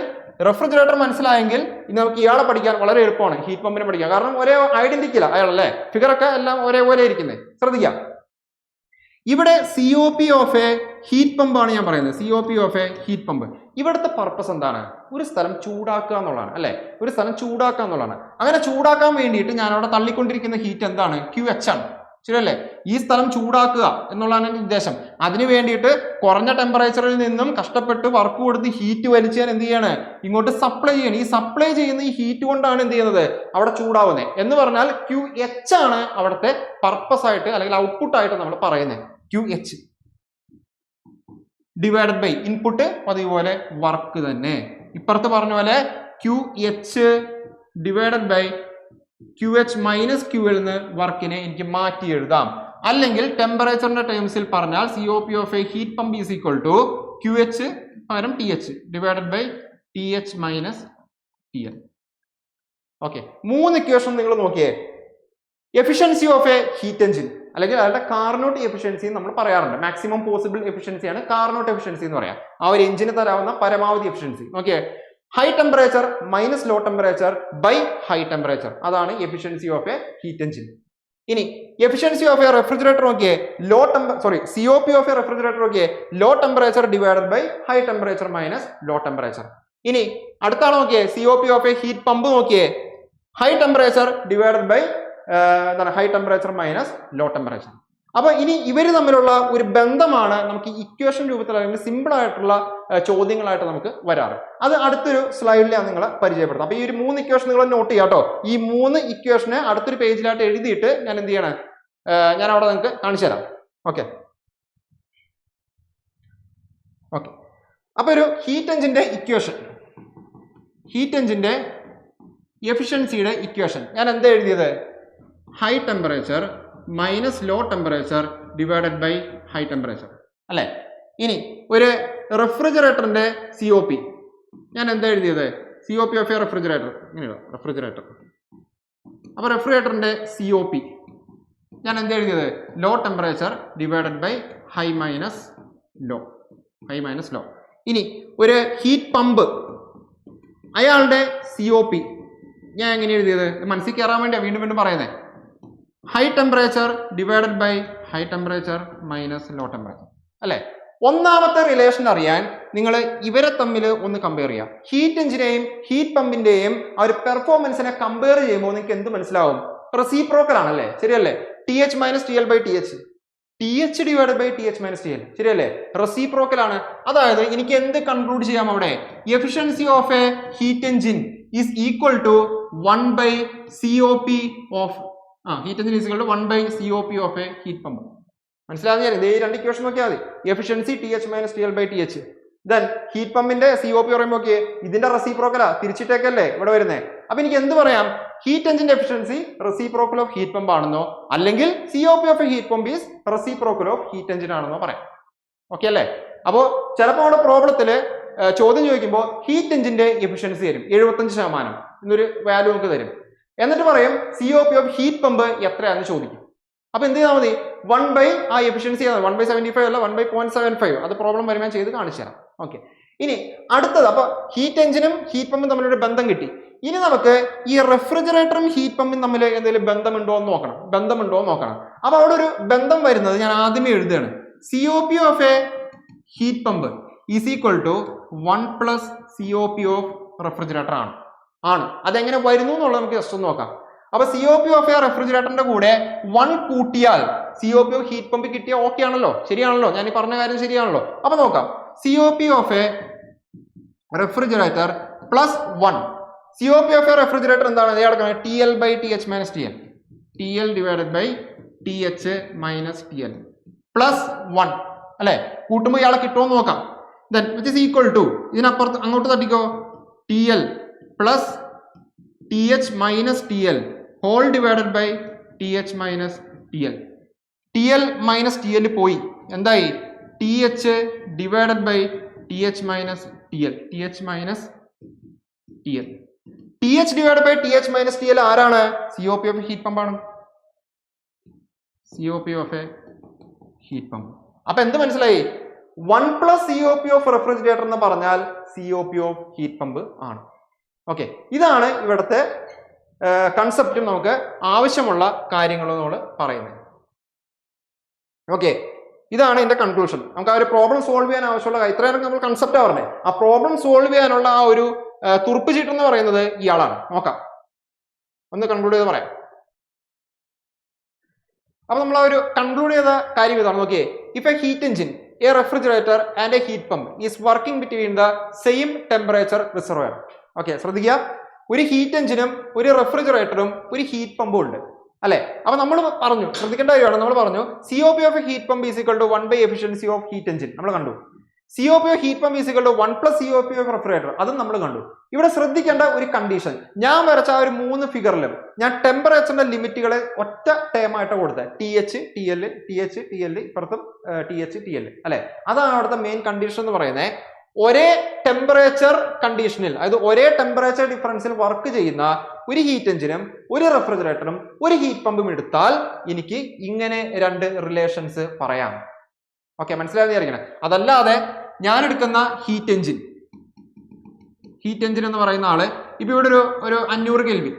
A: റെഫ്രിജറേറ്റർ മനസ്സിലായെങ്കിൽ ഇനി നമുക്ക് ഇയാളെ പഠിക്കാൻ വളരെ എളുപ്പമാണ്. ഹീറ്റ് പമ്പിനെ പഠിക്കാം. കാരണം ഒരേ ഐഡന്റിക്കല അയാളല്ലേ, ഫിഗറൊക്കെ എല്ലാം ഒരേപോലെ ഇരിക്കുന്നത്. ശ്രദ്ധിക്കാം, ഇവിടെ COP of a heat pump ആണ് ഞാൻ പറയുന്നത്. COP of a heat pump. ഇവിടുത്തെ പർപ്പസ് എന്താണ്? ഒരു സ്ഥലം ചൂടാക്കുക എന്നുള്ളതാണ് അല്ലെ? ഒരു സ്ഥലം ചൂടാക്കുക എന്നുള്ളതാണ്. അങ്ങനെ ചൂടാക്കാൻ വേണ്ടിയിട്ട് ഞാൻ അവിടെ തള്ളിക്കൊണ്ടിരിക്കുന്ന ഹീറ്റ് എന്താണ്? QH ആണ്. ശരിയല്ലേ? ഈ സ്ഥലം ചൂടാക്കുക എന്നുള്ളതാണ് എൻ്റെ ഉദ്ദേശം. അതിന് വേണ്ടിയിട്ട് കുറഞ്ഞ ടെമ്പറേച്ചറിൽ നിന്നും കഷ്ടപ്പെട്ട് വർക്ക് കൊടുത്ത് ഹീറ്റ് വലിച്ച് ഞാൻ എന്ത് ചെയ്യാണ്? ഇങ്ങോട്ട് സപ്ലൈ ചെയ്യണം. ഈ സപ്ലൈ ചെയ്യുന്ന ഈ ഹീറ്റ് കൊണ്ടാണ് എന്ത് ചെയ്യുന്നത്? അവിടെ ചൂടാവുന്നത്. എന്ന് പറഞ്ഞാൽ QH ആണ് അവിടുത്തെ പർപ്പസ് ആയിട്ട് അല്ലെങ്കിൽ ഔട്ട്പുട്ട് ആയിട്ട് നമ്മൾ പറയുന്നത്. QH ഡിവൈഡഡ് ബൈ ഇൻപുട്ട് അതുപോലെ വർക്ക് തന്നെ. ഇപ്പുറത്ത് പറഞ്ഞ പോലെ QH divided by QH minus QL എന്ന് വർക്കിനെ എനിക്ക് മാറ്റി എഴുതാം. അല്ലെങ്കിൽ ടെമ്പറേച്ചറിന്റെ ടേംസിൽ പറഞ്ഞാൽ COP of a heat pump is equal to QH പകരം TH divided by TH minus TL. Okay, 3 equation നിങ്ങൾ നോക്കിയേ. Efficiency of a heat engine അല്ലെങ്കിൽ അയാളുടെ കാർനോട്ട് എഫിഷ്യൻസി നമ്മൾ പറയാറുണ്ട്. മാക്സിമം പോസിബിൾ എഫിഷ്യൻസിയാണ് കാർനോട്ട് എഫിഷ്യൻസി എന്ന് പറയാം. ആ ഒരു എഞ്ചിന് തരാവുന്ന പരമാവധി efficiency. Okay, high temperature minus low temperature by high temperature, അതാണ് efficiency of a heat engine. ഇനി എഫിഷ്യൻസി ഓഫ് എ റെഫ്രിജറേറ്റർ നോക്കിയേ, COP ഓഫ് എ റെഫ്രിജറേറ്റർ നോക്കിയേ, low temperature divided by high temperature minus low temperature. ഇനി അടുത്താണ് നോക്കിയേ, COP of a heat pump നോക്കിയേ, high temperature divided by എന്താണ്? High temperature minus low temperature. അപ്പൊ ഇനി ഇവര് തമ്മിലുള്ള ഒരു ബന്ധമാണ് നമുക്ക് ഇക്വേഷൻ രൂപത്തിൽ അല്ലെങ്കിൽ സിമ്പിൾ ആയിട്ടുള്ള ചോദ്യങ്ങളായിട്ട് നമുക്ക് വരാറ്. അത് അടുത്തൊരു സ്ലൈഡിൽ ഞാൻ നിങ്ങളെ പരിചയപ്പെടുത്താം. അപ്പൊ ഈ ഒരു 3 ഇക്വേഷൻ നിങ്ങൾ നോട്ട് ചെയ്യാം കേട്ടോ. ഈ 3 ഇക്വേഷനെ അടുത്തൊരു പേജിലായിട്ട് എഴുതിയിട്ട് ഞാൻ എന്ത് ചെയ്യണം? ഞാൻ അവിടെ നിങ്ങൾക്ക് കാണിച്ചു തരാം. ഓക്കെ ഓക്കെ അപ്പൊ ഒരു ഹീറ്റ് എഞ്ചിന്റെ ഇക്വേഷൻ, ഹീറ്റ് എഞ്ചിന്റെ എഫിഷ്യൻസിയുടെ ഇക്വേഷൻ ഞാൻ എന്താ എഴുതിയത്? High temperature minus low temperature divided by high temperature അല്ലെ? ഇനി ഒരു റെഫ്രിജറേറ്ററിന്റെ COP ഞാൻ എന്താ എഴുതിയത്? COP ഓഫ് എ റെഫ്രിജറേറ്റർ ഇങ്ങനെയോ റെഫ്രിജറേറ്റർ. അപ്പൊ റെഫ്രിജറേറ്ററിന്റെ COP ഞാൻ എന്താ എഴുതിയത്? Low temperature divided by high minus low, high minus low. ഇനി ഒരു ഹീറ്റ് പമ്പ് അയാളുടെ COP ഞാൻ എങ്ങനെ എഴുതിയത്? മനസ്സിൽ കയറാൻ വേണ്ടിയാണ് വീണ്ടും വീണ്ടും പറയുന്നത്. High temperature divided by high temperature minus low temperature അല്ലെ? ഒന്നാമത്തെ റിലേഷൻ അറിയാൻ നിങ്ങൾ ഇവരെ തമ്മിൽ ഒന്ന് കമ്പയർ ചെയ്യാം. ഹീറ്റ് എഞ്ചിനെയും ഹീറ്റ് പമ്പിന്റെയും ആ ഒരു പെർഫോമൻസിനെ കമ്പയർ ചെയ്യുമ്പോൾ നിങ്ങൾക്ക് എന്ത് മനസ്സിലാവും? റെസിപ്രോക്കൽ ആണല്ലേ? ശരിയല്ലേ? TH minus TL by TH divided by TH minus TL ശരിയല്ലേ? റെസിപ്രോക്കൽ ആണ്. അതായത് എനിക്ക് എന്ത് കൺക്ലൂഡ് ചെയ്യാം അവിടെ? Efficiency of a heat engine is equal to 1 by COP of heat engine is equal to 1 by COP of a heat pump. മനസ്സിലാകുന്ന ഞാൻ ഇതേ 2 ഇക്വേഷൻ നോക്കിയാൽ മതി. Efficiency TH minus TL by TH. Then heat പമ്പിന്റെ COP പറയുമ്പോൾ നോക്കിയേ, ഇതിന്റെ റെസിപ്രോക്കലാ, തിരിച്ചിട്ടേക്കല്ലേ ഇവിടെ വരുന്നത്. അപ്പൊ എനിക്ക് എന്ത് പറയാം? ഹീറ്റ് എഞ്ചിന്റെ efficiency reciprocal of heat pump ആണെന്നോ അല്ലെങ്കിൽ COP of a heat pump is reciprocal of heat engine ആണെന്നോ പറയാം. ഓക്കെ അല്ലേ? അപ്പോൾ ചിലപ്പോൾ അവിടെ പ്രോബ്ലത്തില് ചോദ്യം ചോദിക്കുമ്പോൾ ഹീറ്റ് എഞ്ചിന്റെ എഫിഷ്യൻസി തരും 75% എന്നൊരു വാല്യൂ നമുക്ക് തരും. എന്നിട്ട് പറയും COP ഓഫ് ഹീറ്റ് പമ്പ് എത്രയാണെന്ന് ചോദിക്കും. അപ്പൊ എന്ത് ചെയ്താൽ മതി? 1 ബൈ ആ എഫിഷ്യൻസി 1/75 അല്ല 1/0.75. അത് പ്രോബ്ലം വരുമ്പോൾ ചെയ്ത് കാണിച്ചു തരാം. ഓക്കെ, ഇനി അടുത്തത് അപ്പൊ ഹീറ്റ് എഞ്ചിനും ഹീറ്റ് പമ്പും തമ്മിലൊരു ബന്ധം കിട്ടി. ഇനി നമുക്ക് ഈ റെഫ്രിജറേറ്ററും ഹീറ്റ് പമ്പും തമ്മിൽ എന്തെങ്കിലും ബന്ധമുണ്ടോ എന്ന് നോക്കണം. അപ്പൊ അവിടെ ഒരു ബന്ധം വരുന്നത് ഞാൻ ആദ്യമേ എഴുതുകയാണ്. COP of a heat pump is equal to 1 plus COP of refrigerator ആണ്. അതെങ്ങനെ വരുന്നു എന്നുള്ളത് നമുക്ക് ജസ്റ്റ് ഒന്ന് നോക്കാം. അപ്പൊ COP ഓഫ് എ റെഫ്രിജറേറ്ററിന്റെ കൂടെ 1 കൂട്ടിയാൽ COP ഓഫ് ഹീറ്റ് പമ്പ് കിട്ടിയ ഓക്കെ ആണല്ലോ, ശരിയാണല്ലോ? ഞാൻ ഈ പറഞ്ഞ കാര്യം ശരിയാണല്ലോ? അപ്പൊ നോക്കാം, COP of a refrigerator plus 1. COP of a refrigerator എന്താണ്? TL by TH minus TL divided by TH minus TL plus 1 അല്ലെ? കൂട്ടുമ്പോൾ ഇയാളെ കിട്ടുമോ നോക്കാം. Then which is equal to ഇതിനപ്പുറത്ത് അങ്ങോട്ട് തട്ടിക്കോ, TL plus T H minus T L whole divided by T H minus T L. T L minus T L പോയി, എന്തായി? T H divided by T H minus T L. T H minus T L. T H divide by T H minus T L ആരാണ്? C O P of heat pump ആണ്. C O P of a heat pump. അപ്പൊ എന്ത് മനസ്സിലായി? 1 plus C O P of refrigerator എന്ന് പറഞ്ഞാൽ C O P of heat pump ആണ്. Okay, ഇതാണ് ഇവിടുത്തെ കൺസെപ്റ്റും നമുക്ക് ആവശ്യമുള്ള കാര്യങ്ങളും നമ്മൾ പറയുന്നത്. ഓക്കെ, ഇതാണ് ഇതിന്റെ കൺക്ലൂഷൻ. നമുക്ക് ആ ഒരു പ്രോബ്ലം സോൾവ് ചെയ്യാൻ ആവശ്യമുള്ള ഇത്രയും നമ്മൾ കൺസെപ്റ്റാ പറഞ്ഞത്. ആ പ്രോബ്ലം സോൾവ് ചെയ്യാനുള്ള ആ ഒരു തുറുപ്പ് ചീട്ട് എന്ന് പറയുന്നത് ഇയാളാണ്. നോക്കാം, ഒന്ന് കൺക്ലൂഡ് ചെയ്ത് പറയാം. അപ്പൊ നമ്മൾ ആ ഒരു കൺക്ലൂഡ് ചെയ്ത കാര്യം ഇതാണ്. നോക്കിയേ, if A heat engine, A refrigerator and A heat pump is working between the same temperature reservoir. Okay, ശ്രദ്ധിക്കുക, ഒരു ഹീറ്റ് എഞ്ചിനും ഒരു റെഫ്രിജറേറ്ററും ഒരു ഹീറ്റ് പമ്പും ഉണ്ട് അല്ലെ? അപ്പൊ നമ്മൾ പറഞ്ഞു, ശ്രദ്ധിക്കേണ്ട കാര്യമാണ്, നമ്മൾ പറഞ്ഞു C O P of heat pump is equal to 1 by efficiency of heat engine. നമ്മൾ കണ്ടു. C O P of heat pump is equal to 1 plus C O P of refrigerator, അതും നമ്മൾ കണ്ടു. ഇവിടെ ശ്രദ്ധിക്കേണ്ട ഒരു കണ്ടീഷൻ, ഞാൻ വരച്ച ആ ഒരു 3 ഫിഗറിലും ഞാൻ ടെമ്പറേച്ചറിന്റെ ലിമിറ്റുകളെ ഒറ്റ ടേം ആയിട്ട് കൊടുത്തത്. T H T L, T H T L, ഇപ്പുറത്തും ടി എച്ച് ടി എൽ അല്ലെ? അതാണ് അവിടുത്തെ മെയിൻ കണ്ടീഷൻ എന്ന് പറയുന്നത്. ഒരേ ടെമ്പറേച്ചർ കണ്ടീഷനിൽ, അതായത് ഒരേ ടെമ്പറേച്ചർ ഡിഫറൻസിൽ വർക്ക് ചെയ്യുന്ന ഒരു ഹീറ്റ് എഞ്ചിനും ഒരു റെഫ്രിജറേറ്ററും ഒരു ഹീറ്റ് പമ്പും എടുത്താൽ എനിക്ക് ഇങ്ങനെ 2 റിലേഷൻസ് പറയാം. ഓക്കെ, മനസ്സിലായെന്ന് വിചാരിക്കണം. അതല്ലാതെ ഞാൻ എടുക്കുന്ന ഹീറ്റ് എഞ്ചിൻ എന്ന് പറയുന്ന ആള് ഇപ്പൊ ഇവിടെ ഒരു 500 കെൽവിൻ,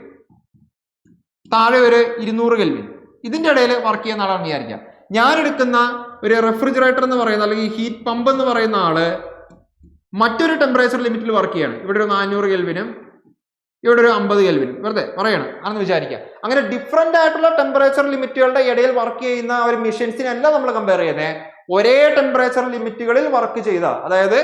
A: താഴെ ഒരു 200 കെൽവിൻ, ഇതിന്റെ ഇടയിൽ വർക്ക് ചെയ്യുന്ന ആളാണ് വിചാരിക്കുക. ഞാൻ എടുക്കുന്ന ഒരു റെഫ്രിജറേറ്റർ എന്ന് പറയുന്ന അല്ലെങ്കിൽ ഹീറ്റ് പമ്പ് എന്ന് പറയുന്ന ആള് മറ്റൊരു ടെമ്പറേച്ചർ ലിമിറ്റിൽ വർക്ക് ചെയ്യാണ്. ഇവിടെ ഒരു 400 കെൽവിനും ഇവിടെ ഒരു 50 കെൽവിനും, വെറുതെ പറയണം ആണെന്ന് വിചാരിക്കുക. അങ്ങനെ ഡിഫറെന്റ് ആയിട്ടുള്ള ടെമ്പറേച്ചർ ലിമിറ്റുകളുടെ ഇടയിൽ വർക്ക് ചെയ്യുന്ന ഒരു മെഷീൻസിനല്ല നമ്മൾ കമ്പയർ ചെയ്യുന്നത്. ഒരേ ടെമ്പറേച്ചർ ലിമിറ്റുകളിൽ വർക്ക് ചെയ്ത, അതായത്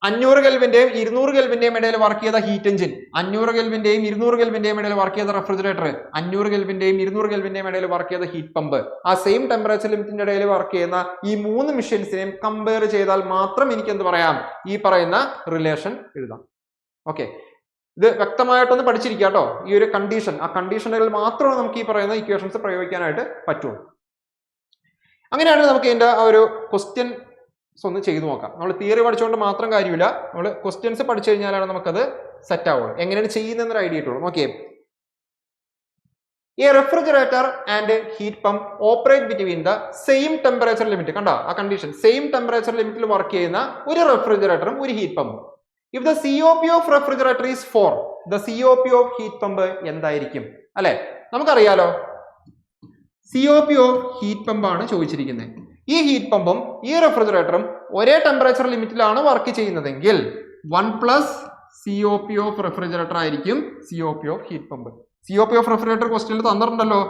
A: 500 കെൽവിന്റെയും 200 കെൽവിന്റെയും ഇടയിൽ വർക്ക് ചെയ്ത ഹീറ്റ് എഞ്ചിൻ, 500 കെൽവിന്റെയും 200 കെൽവിന്റെയും ഇടയിൽ വർക്ക് ചെയ്ത റെഫ്രിജറേറ്റർ, 500 കെൽവിന്റെയും 200 കെൽവിന്റെയും ഇടയിൽ വർക്ക് ചെയ്ത ഹീറ്റ് പമ്പ്, ആ സെയിം ടെമ്പറേച്ചർ ലിമിറ്റിന്റെ ഇടയിൽ വർക്ക് ചെയ്യുന്ന ഈ 3 മെഷീൻസിനെയും കമ്പയർ ചെയ്താൽ മാത്രം എനിക്ക് എന്ത് പറയാം? ഈ പറയുന്ന റിലേഷൻ എഴുതാം. ഓക്കെ, ഇത് വ്യക്തമായിട്ടൊന്ന് പഠിച്ചിരിക്കുക കേട്ടോ. ഈ ഒരു കണ്ടീഷൻ, ആ കണ്ടീഷനുകളിൽ മാത്രമാണ് നമുക്ക് ഈ പറയുന്ന ഇക്വേഷൻസ് പ്രയോഗിക്കാനായിട്ട് പറ്റുള്ളൂ. അങ്ങനെയാണെങ്കിൽ നമുക്ക് ഇതിന്റെ ആ ഒരു ക്വസ്റ്റ്യൻസ് ഒന്ന് ചെയ്തു നോക്കാം. നമ്മൾ തിയറി പഠിച്ചുകൊണ്ട് മാത്രം കാര്യമില്ല, നമ്മൾ ക്വസ്റ്റ്യൻസ് പഠിച്ചു കഴിഞ്ഞാലാണ് നമുക്കത് സെറ്റ് ആവുള്ളൂ. എങ്ങനെയാണ് ചെയ്യുന്നതെന്നൊരു ഐഡിയ കിട്ടുള്ളൂ. നോക്കിയേ, a refrigerator and heat pump operate between the same temperature limit. കണ്ടോ ആ കണ്ടീഷൻ? സെയിം ടെമ്പറേച്ചർ ലിമിറ്റിൽ വർക്ക് ചെയ്യുന്ന ഒരു റെഫ്രിജറേറ്ററും ഒരു ഹീറ്റ് പമ്പും. If the C O P of refrigerator is 4, the C O P of heat pump എന്തായിരിക്കും? അല്ലെ, നമുക്കറിയാലോ C O P of heat പമ്പാണ് ചോദിച്ചിരിക്കുന്നത്. ഈ ഹീറ്റ് പമ്പും ഈ റെഫ്രിജറേറ്ററും ഒരേ ടെമ്പറേച്ചർ ലിമിറ്റിലാണ് വർക്ക് ചെയ്യുന്നതെങ്കിൽ 1 plus C O P of refrigerator ആയിരിക്കും C O P of heat pump. C O P of refrigerator ക്വസ്റ്റ്യനിൽ തന്നിട്ടുണ്ടല്ലോ,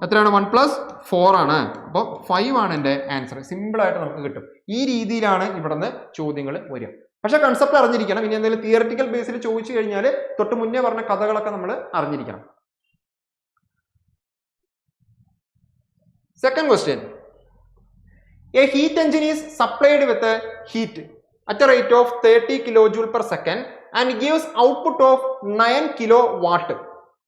A: എത്രയാണ്? 1 പ്ലസ് 4 ആണ്. അപ്പോൾ 5 ആണ് എൻ്റെ ആൻസർ. സിമ്പിൾ ആയിട്ട് നമുക്ക് കിട്ടും. ഈ രീതിയിലാണ് ഇവിടുന്ന് ചോദ്യങ്ങൾ വരിക. പക്ഷെ കൺസെപ്റ്റ് അറിഞ്ഞിരിക്കണം. ഇനി എന്തെങ്കിലും തിയറിറ്റിക്കൽ ബേസിൽ ചോദിച്ചു കഴിഞ്ഞാൽ തൊട്ട് മുന്നേ പറഞ്ഞ കഥകളൊക്കെ നമ്മൾ അറിഞ്ഞിരിക്കണം. Second question. A heat engine is supplied with a heat at a rate of 30 kilojoule per second and gives output of 9 kilowatt.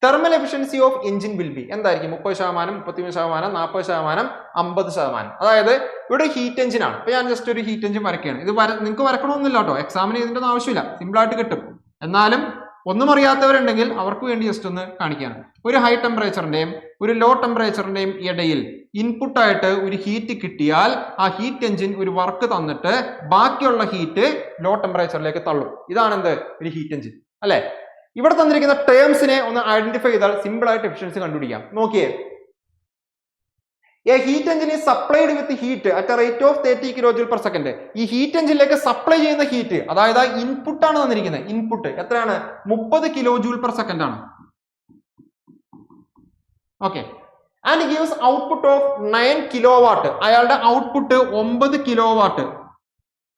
A: Thermal efficiency of engine will be എന്തായിരിക്കും? 30%, 33%, 40%, 50%. അതായത് ഇവിടെ ഹീറ്റ് എഞ്ചിൻ ആണ്. അപ്പൊ ഞാൻ ജസ്റ്റ് ഒരു heat engine വരയ്ക്കുകയാണ്. ഇത് നിങ്ങൾക്ക് വരക്കണമെന്നില്ല കേട്ടോ, എക്സാമിന് ഇതിന്റെ ആവശ്യമില്ല, സിമ്പിൾ ആയിട്ട് കിട്ടും. എന്നാലും ഒന്നും അറിയാത്തവരുണ്ടെങ്കിൽ അവർക്ക് വേണ്ടി ജസ്റ്റ് ഒന്ന് കാണിക്കുകയാണ്. ഒരു ഹൈ ടെമ്പറേച്ചറിന്റെയും ഒരു ലോ ടെമ്പറേച്ചറിന്റെയും ഇടയിൽ ഇൻപുട്ട് ആയിട്ട് ഒരു ഹീറ്റ് കിട്ടിയാൽ ആ ഹീറ്റ് എഞ്ചിൻ ഒരു വർക്ക് തന്നിട്ട് ബാക്കിയുള്ള ഹീറ്റ് ലോ ടെമ്പറേച്ചറിലേക്ക് തള്ളും. ഇതാണ് എന്ത്? ഒരു ഹീറ്റ് എഞ്ചിൻ അല്ലെ? ഇവിടെ തന്നിരിക്കുന്ന ടേംസിനെ ഒന്ന് ഐഡന്റിഫൈ ചെയ്താൽ സിമ്പിൾ ആയിട്ട് എഫിഷ്യൻസി കണ്ടുപിടിക്കാം. നോക്കിയേ, a heat engine is supplied with heat at A rate of 30 കിലോജൂൾ per second. ഈ ഹീറ്റ് എഞ്ചിനിലേക്ക് സപ്ലൈ ചെയ്യുന്ന ഹീറ്റ്, അതായത് ഇൻപുട്ട് ആണ് തന്നിരിക്കുന്നത്. ഇൻപുട്ട് എത്രയാണ്? 30 കിലോജൂൾ പെർ സെക്കൻഡ് ആണ്. Okay, and gives output of 9 kilowatt. അയാളുടെ ഔട്ട്പുട്ട് 9 കിലോവാട്ട്.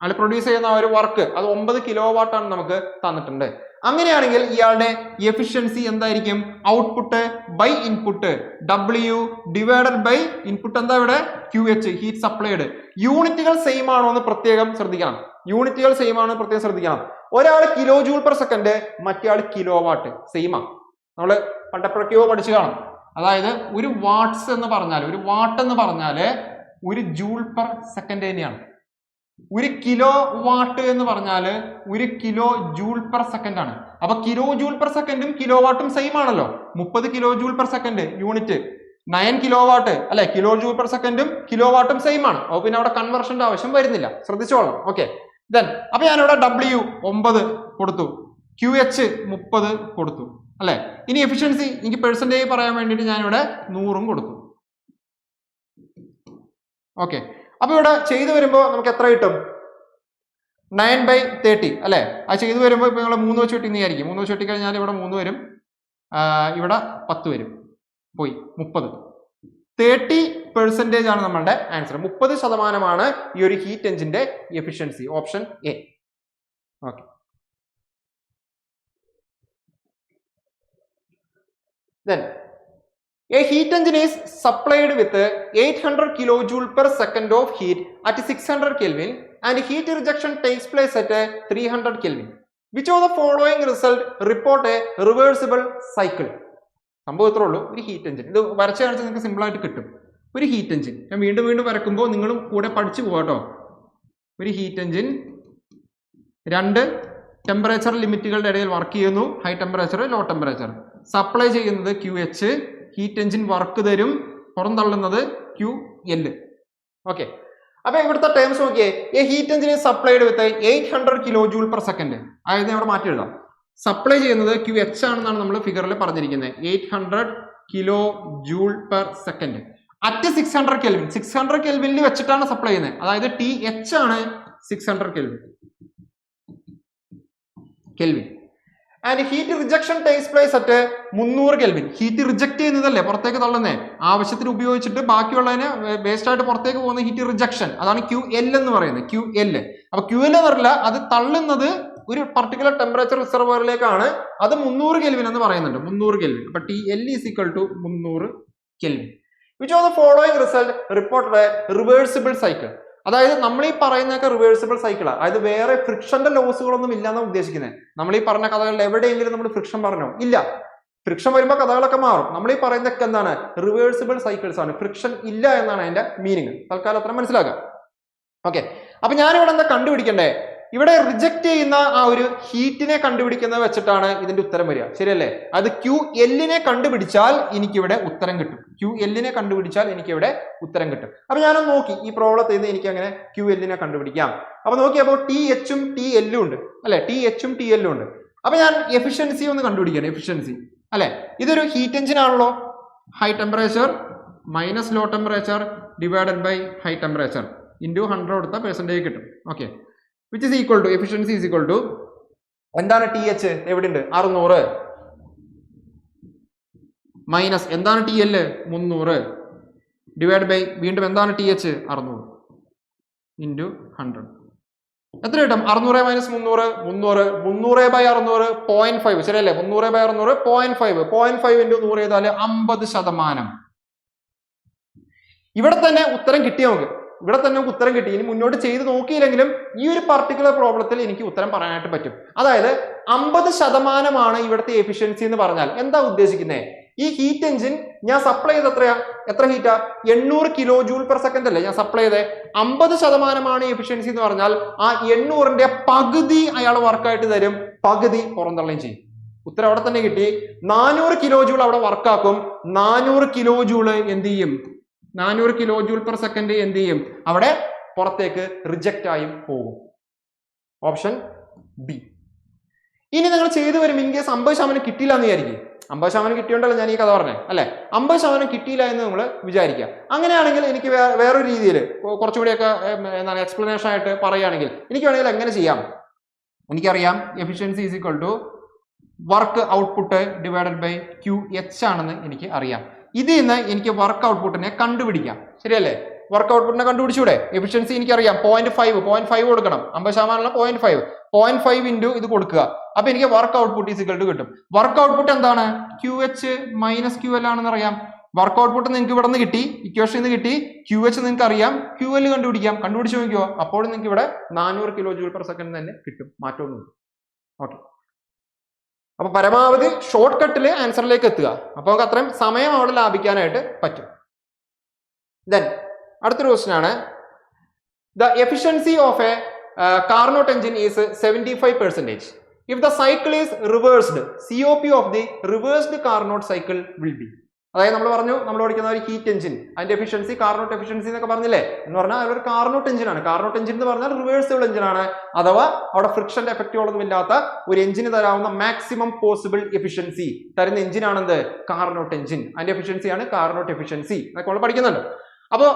A: അയാൾ പ്രൊഡ്യൂസ് ചെയ്യുന്ന ഒരു വർക്ക് അത് 9 കിലോവാട്ട് ആണ് നമുക്ക് തന്നിട്ടുണ്ട്. അങ്ങനെയാണെങ്കിൽ ഇയാളുടെ എഫിഷ്യൻസി എന്തായിരിക്കും? Output by input, W divided by input എന്താ ഇവിടെ? QH, heat supplied. യൂണിറ്റുകൾ സെയിം ആണോ എന്ന് പ്രത്യേകം ശ്രദ്ധിക്കണം. യൂണിറ്റുകൾ സെയിം ആണോ എന്ന് പ്രത്യേകം ശ്രദ്ധിക്കണം. ഒരാൾ കിലോ ജൂൾ പെർ സെക്കൻഡ്, മറ്റേ ആൾ കിലോ വാട്ട്. സെയിം ആണ്. നമ്മൾ പണ്ടെപ്പോഴൊക്കെയോ പഠിച്ചു കാണും. അതായത് ഒരു വാട്ട്സ് എന്ന് പറഞ്ഞാൽ, ഒരു വാട്ട് എന്ന് പറഞ്ഞാല് ഒരു ജൂൾ പെർ സെക്കൻഡ് തന്നെയാണ്. ഒരു കിലോ വാട്ട് എന്ന് പറഞ്ഞാൽ ഒരു കിലോ ജൂൾ പെർ സെക്കൻഡ് ആണ്. അപ്പൊ കിലോ ജൂൾ പെർ സെക്കൻഡും കിലോ വാട്ടും സെയിം ആണല്ലോ. 30 kilo joule per second unit 9 kilo watt അല്ലെ. കിലോ ജൂൾ പെർ സെക്കൻഡും കിലോ വാട്ടും സെയിം ആണ്. അപ്പൊ പിന്നെ അവിടെ കൺവെർഷന്റെ ആവശ്യം വരുന്നില്ല, ശ്രദ്ധിച്ചോളാം. ഓക്കെ, ദെൻ അപ്പൊ ഞാനിവിടെ W 9 കൊടുത്തു, QH 30 കൊടുത്തു അല്ലെ. ഇനി എഫിഷ്യൻസി എനിക്ക് പെർസെന്റേജ് പറയാൻ വേണ്ടിയിട്ട് ഞാനിവിടെ 100 കൊടുത്തു. ഓക്കെ, അപ്പൊ ഇവിടെ ചെയ്തു വരുമ്പോൾ നമുക്ക് എത്ര കിട്ടും? 9/30 അല്ലെ. അത് ചെയ്തു വരുമ്പോൾ ഇപ്പൊ നിങ്ങൾ 3 വെച്ച് വെട്ടിന്നായിരിക്കും. 3 വെച്ച് വെട്ടി കഴിഞ്ഞാൽ ഇവിടെ 3 വരും, ഇവിടെ 10 വരും, പോയി 30. 30% ആണ് നമ്മളുടെ ആൻസർ. 30% ഈ ഒരു ഹീറ്റ് എഞ്ചിന്റെ efficiency. Option A. Okay, then a heat engine is supplied with 800 kilojoule per second of heat at 600 Kelvin and heat rejection takes place at 300 Kelvin. Which of the following result report a reversible cycle? സംഭവം ഇത്രേ ഉള്ളൂ. ഒരു heat engine, ഇത് വരച്ച് കാണിച്ചാൽ നിങ്ങൾക്ക് simple ആയിട്ട് കിട്ടും. ഒരു ഹീറ്റ് എഞ്ചിൻ ഞാൻ വീണ്ടും വീണ്ടും വരക്കുമ്പോൾ നിങ്ങളും കൂടെ പഠിച്ചു പോകാട്ടോ. ഒരു ഹീറ്റ് എഞ്ചിൻ 2 ടെമ്പറേച്ചർ ലിമിറ്റുകളുടെ ഇടയിൽ വർക്ക് ചെയ്യുന്നു. High temperature, low temperature. Supply ചെയ്യുന്നത് QH, ഹീറ്റ് എഞ്ചിൻ വർക്ക് തരും, പുറന്തള്ളുന്നത് QL. ഓക്കെ, അപ്പൊ ഇവിടുത്തെ ടേംസ് നോക്കിയേ. A heat engine supplied with 800 kilo joule per second. അതായത് അവിടെ മാറ്റി എഴുതാം. സപ്ലൈ ചെയ്യുന്നത് QH ആണെന്നാണ് നമ്മൾ ഫിഗറിൽ പറഞ്ഞിരിക്കുന്നത്. 800 kilo joule per second at 600 kelvin. 600 കെൽവിനിൽ വെച്ചിട്ടാണ് സപ്ലൈ ചെയ്യുന്നത്. അതായത് TH ആണ് 600 kelvin. And heat rejection takes place at 300 kelvin. Heat reject ചെയ്യുന്നതല്ലേ പുറത്തേക്ക് തള്ളുന്നേ. ആവശ്യത്തിന് ഉപയോഗിച്ചിട്ട് ബാക്കിയുള്ളതിനെ വേസ്റ്റ് ആയിട്ട് പുറത്തേക്ക് പോകുന്ന ഹീറ്റ് റിജക്ഷൻ, അതാണ് QL എന്ന് പറയുന്നത്. QL. അപ്പൊ QL എന്ന് പറഞ്ഞില്ല, അത് തള്ളുന്നത് ഒരു പർട്ടിക്കുലർ ടെമ്പറേച്ചർ റിസർവറിലേക്കാണ്. അത് 300 കെൽവിൻ എന്ന് പറയുന്നുണ്ട്. 300 കെൽവിൻ. അപ്പൊ TL = 300 kelvin. Which of the following result reported a reversible cycle? അതായത് നമ്മൾ ഈ പറയുന്നതൊക്കെ റിവേഴ്സിബിൾ സൈക്കിളാണ്. അതായത് വേറെ ഫ്രിക്ഷന്റെ ലോസുകളൊന്നും ഇല്ലാന്നാണ് ഉദ്ദേശിക്കുന്നത്. നമ്മൾ ഈ പറഞ്ഞ കഥകളിൽ എവിടെയെങ്കിലും നമ്മൾ ഫ്രിക്ഷൻ പറഞ്ഞോ? ഇല്ല. ഫ്രിക്ഷൻ വരുമ്പോൾ കഥകളൊക്കെ മാറും. നമ്മൾ ഈ പറയുന്നതൊക്കെ എന്താണ്? റിവേഴ്സിബിൾ സൈക്കിൾസ് ആണ്. ഫ്രിക്ഷൻ ഇല്ല എന്നാണ് അതിന്റെ മീനിങ്. തൽക്കാലം അത്ര മനസ്സിലാക്കാം. ഓക്കെ, അപ്പൊ ഞാനിവിടെ എന്താ കണ്ടുപിടിക്കണ്ടേ? ഇവിടെ റിജക്ട് ചെയ്യുന്ന ആ ഒരു ഹീറ്റിനെ കണ്ടുപിടിക്കുന്നത് വെച്ചിട്ടാണ് ഇതിന്റെ ഉത്തരം വരിക, ശരിയല്ലേ? അത് QL കണ്ടുപിടിച്ചാൽ എനിക്കിവിടെ ഉത്തരം കിട്ടും. QL കണ്ടുപിടിച്ചാൽ എനിക്കിവിടെ ഉത്തരം കിട്ടും. അപ്പൊ ഞാനൊന്ന് നോക്കി ഈ പ്രോബ്ലത്തിൽ നിന്ന് എനിക്ക് അങ്ങനെ QL കണ്ടുപിടിക്കാം. അപ്പൊ നോക്കിയപ്പോൾ TH ഉം TL ഉം ഉണ്ട് അല്ലെ. TH ഉം TL ഉം ഉണ്ട്. അപ്പൊ ഞാൻ എഫിഷ്യൻസി ഒന്ന് കണ്ടുപിടിക്കണം. എഫിഷ്യൻസി അല്ലെ, ഇതൊരു ഹീറ്റ് എഞ്ചിൻ ആണല്ലോ. High temperature minus low temperature divided by high temperature into 100 കൊടുത്ത പെർസെൻറ്റേജ് കിട്ടും. Okay, which is equal to efficiency is equal to എന്താണ് TH എവിടെ ഉണ്ട്? 600 മൈനസ് എന്താണ് TL 300 ഡിവൈഡ് ബൈ വീണ്ടും എന്താണ് TH 600 ഇൻറ്റു 100. എത്ര കിട്ടും? 600 മൈനസ് 300 300 300/600 0.5 ശരിയല്ലേ? 300/600 0.5 0.5 ഇൻറ്റു 100 ചെയ്താൽ 50%. ഇവിടെ തന്നെ ഉത്തരം കിട്ടി. നമുക്ക് ഉത്തരം കിട്ടി. ഇനി മുന്നോട്ട് ചെയ്ത് നോക്കിയില്ലെങ്കിലും ഈ ഒരു പർട്ടിക്കുലർ പ്രോബ്ലത്തിൽ എനിക്ക് ഉത്തരം പറയാനായിട്ട് പറ്റും. അതായത് 50% ഇവിടുത്തെ എഫിഷ്യൻസി എന്ന് പറഞ്ഞാൽ എന്താ ഉദ്ദേശിക്കുന്നത്? ഈ ഹീറ്റ് എഞ്ചിൻ ഞാൻ സപ്ലൈ ചെയ്ത് എത്ര ഹീറ്റാ? 800 കിലോ ജൂൾ പെർ സെക്കൻഡ് അല്ലേ ഞാൻ സപ്ലൈ ചെയ്തത്. 50% എഫിഷ്യൻസി എന്ന് പറഞ്ഞാൽ ആ 800ന്റെ പകുതി അയാൾ വർക്കായിട്ട് തരും, പകുതി പുറന്തള്ളുകയും ചെയ്യും. ഉത്തരം അവിടെ തന്നെ കിട്ടി. 400 കിലോ ജൂൾ അവിടെ വർക്കാക്കും. 400 കിലോ ജൂള് എന്ത് ചെയ്യും? 400 കിലോ ജൂൾ പെർ സെക്കൻഡ് എന്ത് ചെയ്യും? അവിടെ പുറത്തേക്ക് റിജക്റ്റ് ആയും പോകും. Option B. ഇനി നിങ്ങൾ ചെയ്തു വരും ഇൻ കേസ് 50% കിട്ടിയില്ല എന്ന് വിചാരിക്കും. 50% കിട്ടിയോണ്ടല്ലോ ഞാൻ ഈ കഥ പറഞ്ഞേ അല്ലെ. 50% കിട്ടിയില്ല എന്ന് നമ്മൾ വിചാരിക്കുക. അങ്ങനെയാണെങ്കിൽ എനിക്ക് വേറൊരു രീതിയിൽ കുറച്ചുകൂടിയൊക്കെ എന്താണ് എക്സ്പ്ലനേഷൻ ആയിട്ട് പറയുകയാണെങ്കിൽ എനിക്ക് വേണമെങ്കിൽ എങ്ങനെ ചെയ്യാം? എനിക്കറിയാം efficiency is equal to work output divided by QH ആണെന്ന് എനിക്ക് അറിയാം. ഇതിൽ നിന്ന് എനിക്ക് വർക്ക് ഔട്ട്പുട്ടിനെ കണ്ടുപിടിക്കാം, ശരിയല്ലേ? വർക്ക് ഔട്ട്പുട്ടിനെ കണ്ടുപിടിച്ചൂടെ? എഫിഷ്യൻസി എനിക്കറിയാം 0.5 കൊടുക്കണം. 50% 0.5 ഇൻറ്റു ഇത് കൊടുക്കുക. അപ്പൊ എനിക്ക് വർക്ക് ഔട്ട്പുട്ട് ഈസിക്കൽ ടു കിട്ടും. വർക്ക് ഔട്ട്പുട്ട് എന്താണ്? QH മൈനസ് QL ആണെന്ന് അറിയാം. വർക്ക് ഔട്ട്പുട്ട് നിങ്ങൾക്ക് ഇവിടെ നിന്ന് കിട്ടി, ഇക്വേഷനിൽ നിന്ന് കിട്ടി. QH നിങ്ങൾക്ക് അറിയാം, QL കണ്ടുപിടിച്ചു നോക്കിയോ? അപ്പോൾ നിങ്ങൾക്ക് ഇവിടെ 400 കിലോ ജൂൾ പെർ സെക്കൻഡ് തന്നെ കിട്ടും, മാറ്റമൊന്നുമില്ല. ഓക്കെ. അപ്പൊ പരമാവധി ഷോർട്ട് കട്ടിൽ ആൻസറിലേക്ക് എത്തുക. അപ്പൊ നമുക്ക് അത്രയും സമയം അവിടെ ലാഭിക്കാനായിട്ട് പറ്റും. ദെൻ അടുത്തൊരു ക്വസ്റ്റ്യൻ ആണ്, the efficiency of A Carnot engine is 75%. If the cycle is reversed, COP of the reversed Carnot cycle will be. അതായത് നമ്മൾ പറഞ്ഞു, നമ്മൾ ഓടിക്കുന്ന ഒരു ഹീറ്റ് എഞ്ചിൻ, അതിന്റെ എഫിഷ്യൻസി കാർനോട്ട് എഫിഷ്യൻസി എന്നൊക്കെ പറഞ്ഞില്ലേ എന്ന് പറഞ്ഞാൽ അതൊരു കാർനോട്ട് എഞ്ചിൻ ആണ്. കാർനോട്ട് എഞ്ചിൻ എന്ന് പറഞ്ഞാൽ റിവേഴ്സിബിൾ എഞ്ചിൻ ആണ്, അഥവാ അവിടെ ഫ്രിക്ഷന്റെ എഫക്റ്റുകളൊന്നും ഇല്ലാത്ത ഒരു എഞ്ചിന് തരാവുന്ന മാക്സിമം പോസിബിൾ എഫിഷ്യൻസി തരുന്ന എഞ്ചിനാണെന്ത് കാർനോട്ട് എഞ്ചിൻ. അതിന്റെ എഫിഷ്യൻസിയാണ് കാർനോട്ട് എഫിഷ്യൻസി എന്നൊക്കെ നമ്മൾ പഠിക്കുന്നുണ്ട്. അപ്പോൾ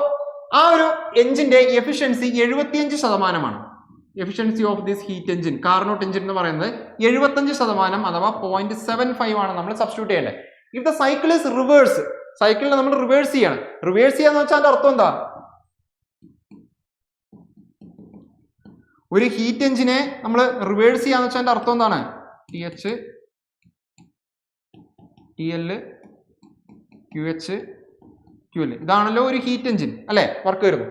A: ആ ഒരു എഞ്ചിന്റെ efficiency 75%. Efficiency of this heat engine Carnot engine എന്ന് പറയുന്നത് 75% അഥവാ 0.75 ആണ് നമ്മൾ സബ്സ്റ്റിറ്റ്യൂട്ട് ചെയ്യേണ്ടത്. If the cycle is reverse, സൈക്കിളിനെ നമ്മൾ റിവേഴ്സ് ചെയ്യണം. റിവേഴ്സ് ചെയ്യാന്ന് വെച്ചാൽ അതിന്റെ അർത്ഥം എന്താ? ഒരു ഹീറ്റ് എഞ്ചിനെ നമ്മൾ റിവേഴ്സ് ചെയ്യാന്ന് വെച്ചാൽ അതിന്റെ അർത്ഥം എന്താണ്? TH TL QH QL, ഇതാണല്ലോ ഒരു ഹീറ്റ് എഞ്ചിൻ അല്ലെ, വർക്ക് വരുന്നു.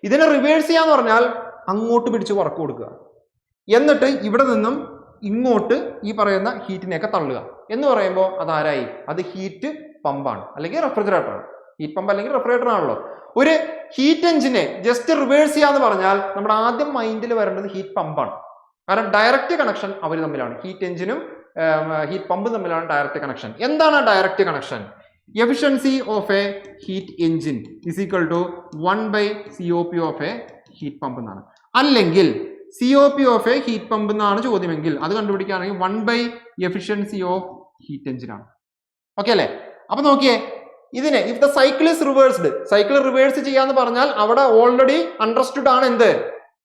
A: ഇതിനെ റിവേഴ്സ് ചെയ്യാന്ന് പറഞ്ഞാൽ അങ്ങോട്ട് പിടിച്ച് വർക്ക് കൊടുക്കുക, എന്നിട്ട് ഇവിടെ നിന്നും ഇങ്ങോട്ട് ഈ പറയുന്ന ഹീറ്റിനെയൊക്കെ തള്ളുക എന്ന് പറയുമ്പോൾ അതാരായി? അത് ഹീറ്റ് പമ്പാണ് അല്ലെങ്കിൽ റെഫ്രിജറേറ്റർ ആണ്. ഹീറ്റ് പമ്പ് അല്ലെങ്കിൽ റെഫ്രിജറേറ്റർ ആണല്ലോ. ഒരു ഹീറ്റ് എഞ്ചിനെ ജസ്റ്റ് റിവേഴ്സ് ചെയ്യാന്ന് പറഞ്ഞാൽ നമ്മുടെ ആദ്യം മൈൻഡിൽ വരേണ്ടത് ഹീറ്റ് പമ്പാണ്. കാരണം ഡയറക്റ്റ് കണക്ഷൻ അവർ തമ്മിലാണ്, ഹീറ്റ് എഞ്ചിനും ഹീറ്റ് പമ്പ് തമ്മിലാണ് ഡയറക്റ്റ് കണക്ഷൻ. എന്താണ് direct connection? Efficiency of a heat engine is equal to 1/COP of a heat pump എന്നാണ്. അല്ലെങ്കിൽ COP of a heat pump എന്നാണ് ചോദ്യമെങ്കിൽ അത് കണ്ടുപിടിക്കുകയാണെങ്കിൽ 1/എഫിഷ്യൻസി ഓഫ് ഹീറ്റ് എഞ്ചിൻ ആണ്. ഓക്കെ അല്ലേ? അപ്പൊ നോക്കിയേ, ഇതിനെ if the cycle is reversed, cycle reverse ചെയ്യാന്ന് പറഞ്ഞാൽ അവിടെ ഓൾറെഡി അണ്ടർസ്റ്റുഡ് ആണ് എന്ത്?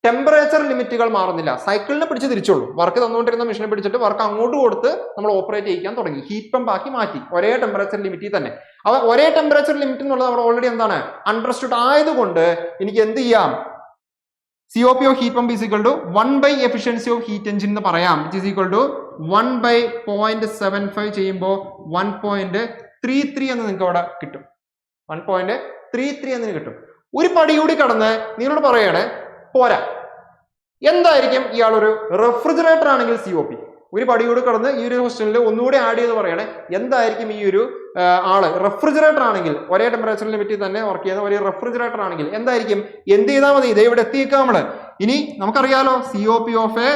A: ടെമ്പറേച്ചർ ലിമിറ്റുകൾ മാറുന്നില്ല. സൈക്കിളിനെ പിടിച്ച് തിരിച്ചോളൂ. വർക്ക് തന്നുകൊണ്ടിരുന്ന മെഷീനെ പിടിച്ചിട്ട് വർക്ക് അങ്ങോട്ട് കൊടുത്ത് നമ്മൾ ഓപ്പറേറ്റ് ചെയ്യിക്കാൻ തുടങ്ങി, ഹീറ്റ് പമ്പ് ആക്കി മാറ്റി ഒരേ ടെമ്പറേച്ചർ ലിമിറ്റിൽ തന്നെ. അപ്പൊ ഒരേ ടെമ്പറേച്ചർ ലിമിറ്റ് എന്നുള്ളത് അവിടെ ഓൾറെഡി എന്താണ്? അണ്ടർസ്റ്റുഡ് ആയതുകൊണ്ട് എനിക്ക് എന്ത് ചെയ്യാം? COP of heat pump is equal to 1/efficiency of heat engine എന്ന് പറയാം, which is equal to 1/0.75 ചെയ്യുമ്പോൾ 1.33 എന്ന് നിങ്ങൾക്ക് അവിടെ കിട്ടും. 1.33 എന്ന് കിട്ടും. ഒരു പടി കൂടി കടന്ന് നിങ്ങളോട് പറയണേ പോരാ, എന്തായിരിക്കും ഇയാൾ ഒരു റെഫ്രിജറേറ്റർ ആണെങ്കിൽ COP? ഒരു പടി കൂടി കടന്ന് ഈ ഒരു ക്വസ്റ്റ്യനിൽ ഒന്നുകൂടി ആഡ് ചെയ്ത് പറയണേ എന്തായിരിക്കും ഈ ഒരു ആള് റെഫ്രിജറേറ്റർ ആണെങ്കിൽ, ഒരേ ടെമ്പറേച്ചർ ലിമിറ്റിൽ തന്നെ വർക്ക് ചെയ്യുന്ന ഒരു റെഫ്രിജറേറ്റർ ആണെങ്കിൽ എന്തായിരിക്കും? എന്ത് ചെയ്താൽ മതി? ഇതേ ഇവിടെ എത്തിയേക്കാം നമ്മള്. ഇനി നമുക്കറിയാലോ COP of a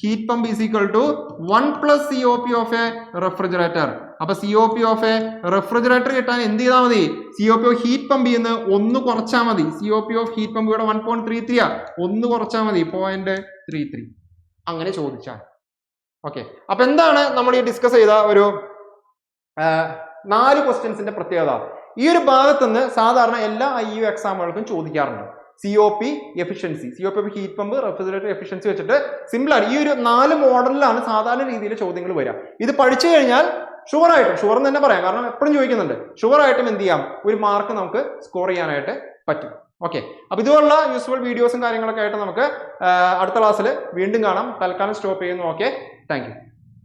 A: heat pump is equal to 1+COP of a refrigerator. അപ്പൊ COP ഓഫ് എ റെഫ്രിജറേറ്റർ കിട്ടാൻ എന്ത് ചെയ്താൽ മതി? COP ഓഫ് ഹീറ്റ് പമ്പ് നിന്ന് 1 കുറച്ചാൽ മതി. COP ഓഫ് ഹീറ്റ് പമ്പ് ഇവിടെ 1.33 ആ, 1 കുറച്ചാൽ മതി, 0.33. അങ്ങനെ ചോദിച്ചാൽ ഓക്കെ. അപ്പൊ എന്താണ് നമ്മൾ ഈ ഡിസ്കസ് ചെയ്ത ഒരു 4 ക്വസ്റ്റ്യൻസിന്റെ പ്രത്യേകത? ഈ ഒരു ഭാഗത്ത് നിന്ന് സാധാരണ എല്ലാ IU എക്സാമുകൾക്കും ചോദിക്കാറുണ്ട് COP efficiency, COP of heat pump refrigerator efficiency വെച്ചിട്ട് സിമ്പിൾ ആണ്. ഈ ഒരു 4 മോഡലിലാണ് സാധാരണ രീതിയിൽ ചോദ്യങ്ങൾ വരിക. ഇത് പഠിച്ചു കഴിഞ്ഞാൽ ഷുവർ എന്ന് തന്നെ പറയാം, കാരണം എപ്പോഴും ചോദിക്കുന്നുണ്ട്. ഷുവർ ആയിട്ടും എന്ത് ചെയ്യാം? ഒരു മാർക്ക് നമുക്ക് സ്കോർ ചെയ്യാനായിട്ട് പറ്റും. ഓക്കെ, അപ്പൊ ഇതുപോലുള്ള യൂസ്ഫുൾ വീഡിയോസും കാര്യങ്ങളൊക്കെ ആയിട്ട് നമുക്ക് അടുത്ത ക്ലാസ്സിൽ വീണ്ടും കാണാം. തൽക്കാലം സ്റ്റോപ്പ് ചെയ്യുന്നു. Okay, thank you.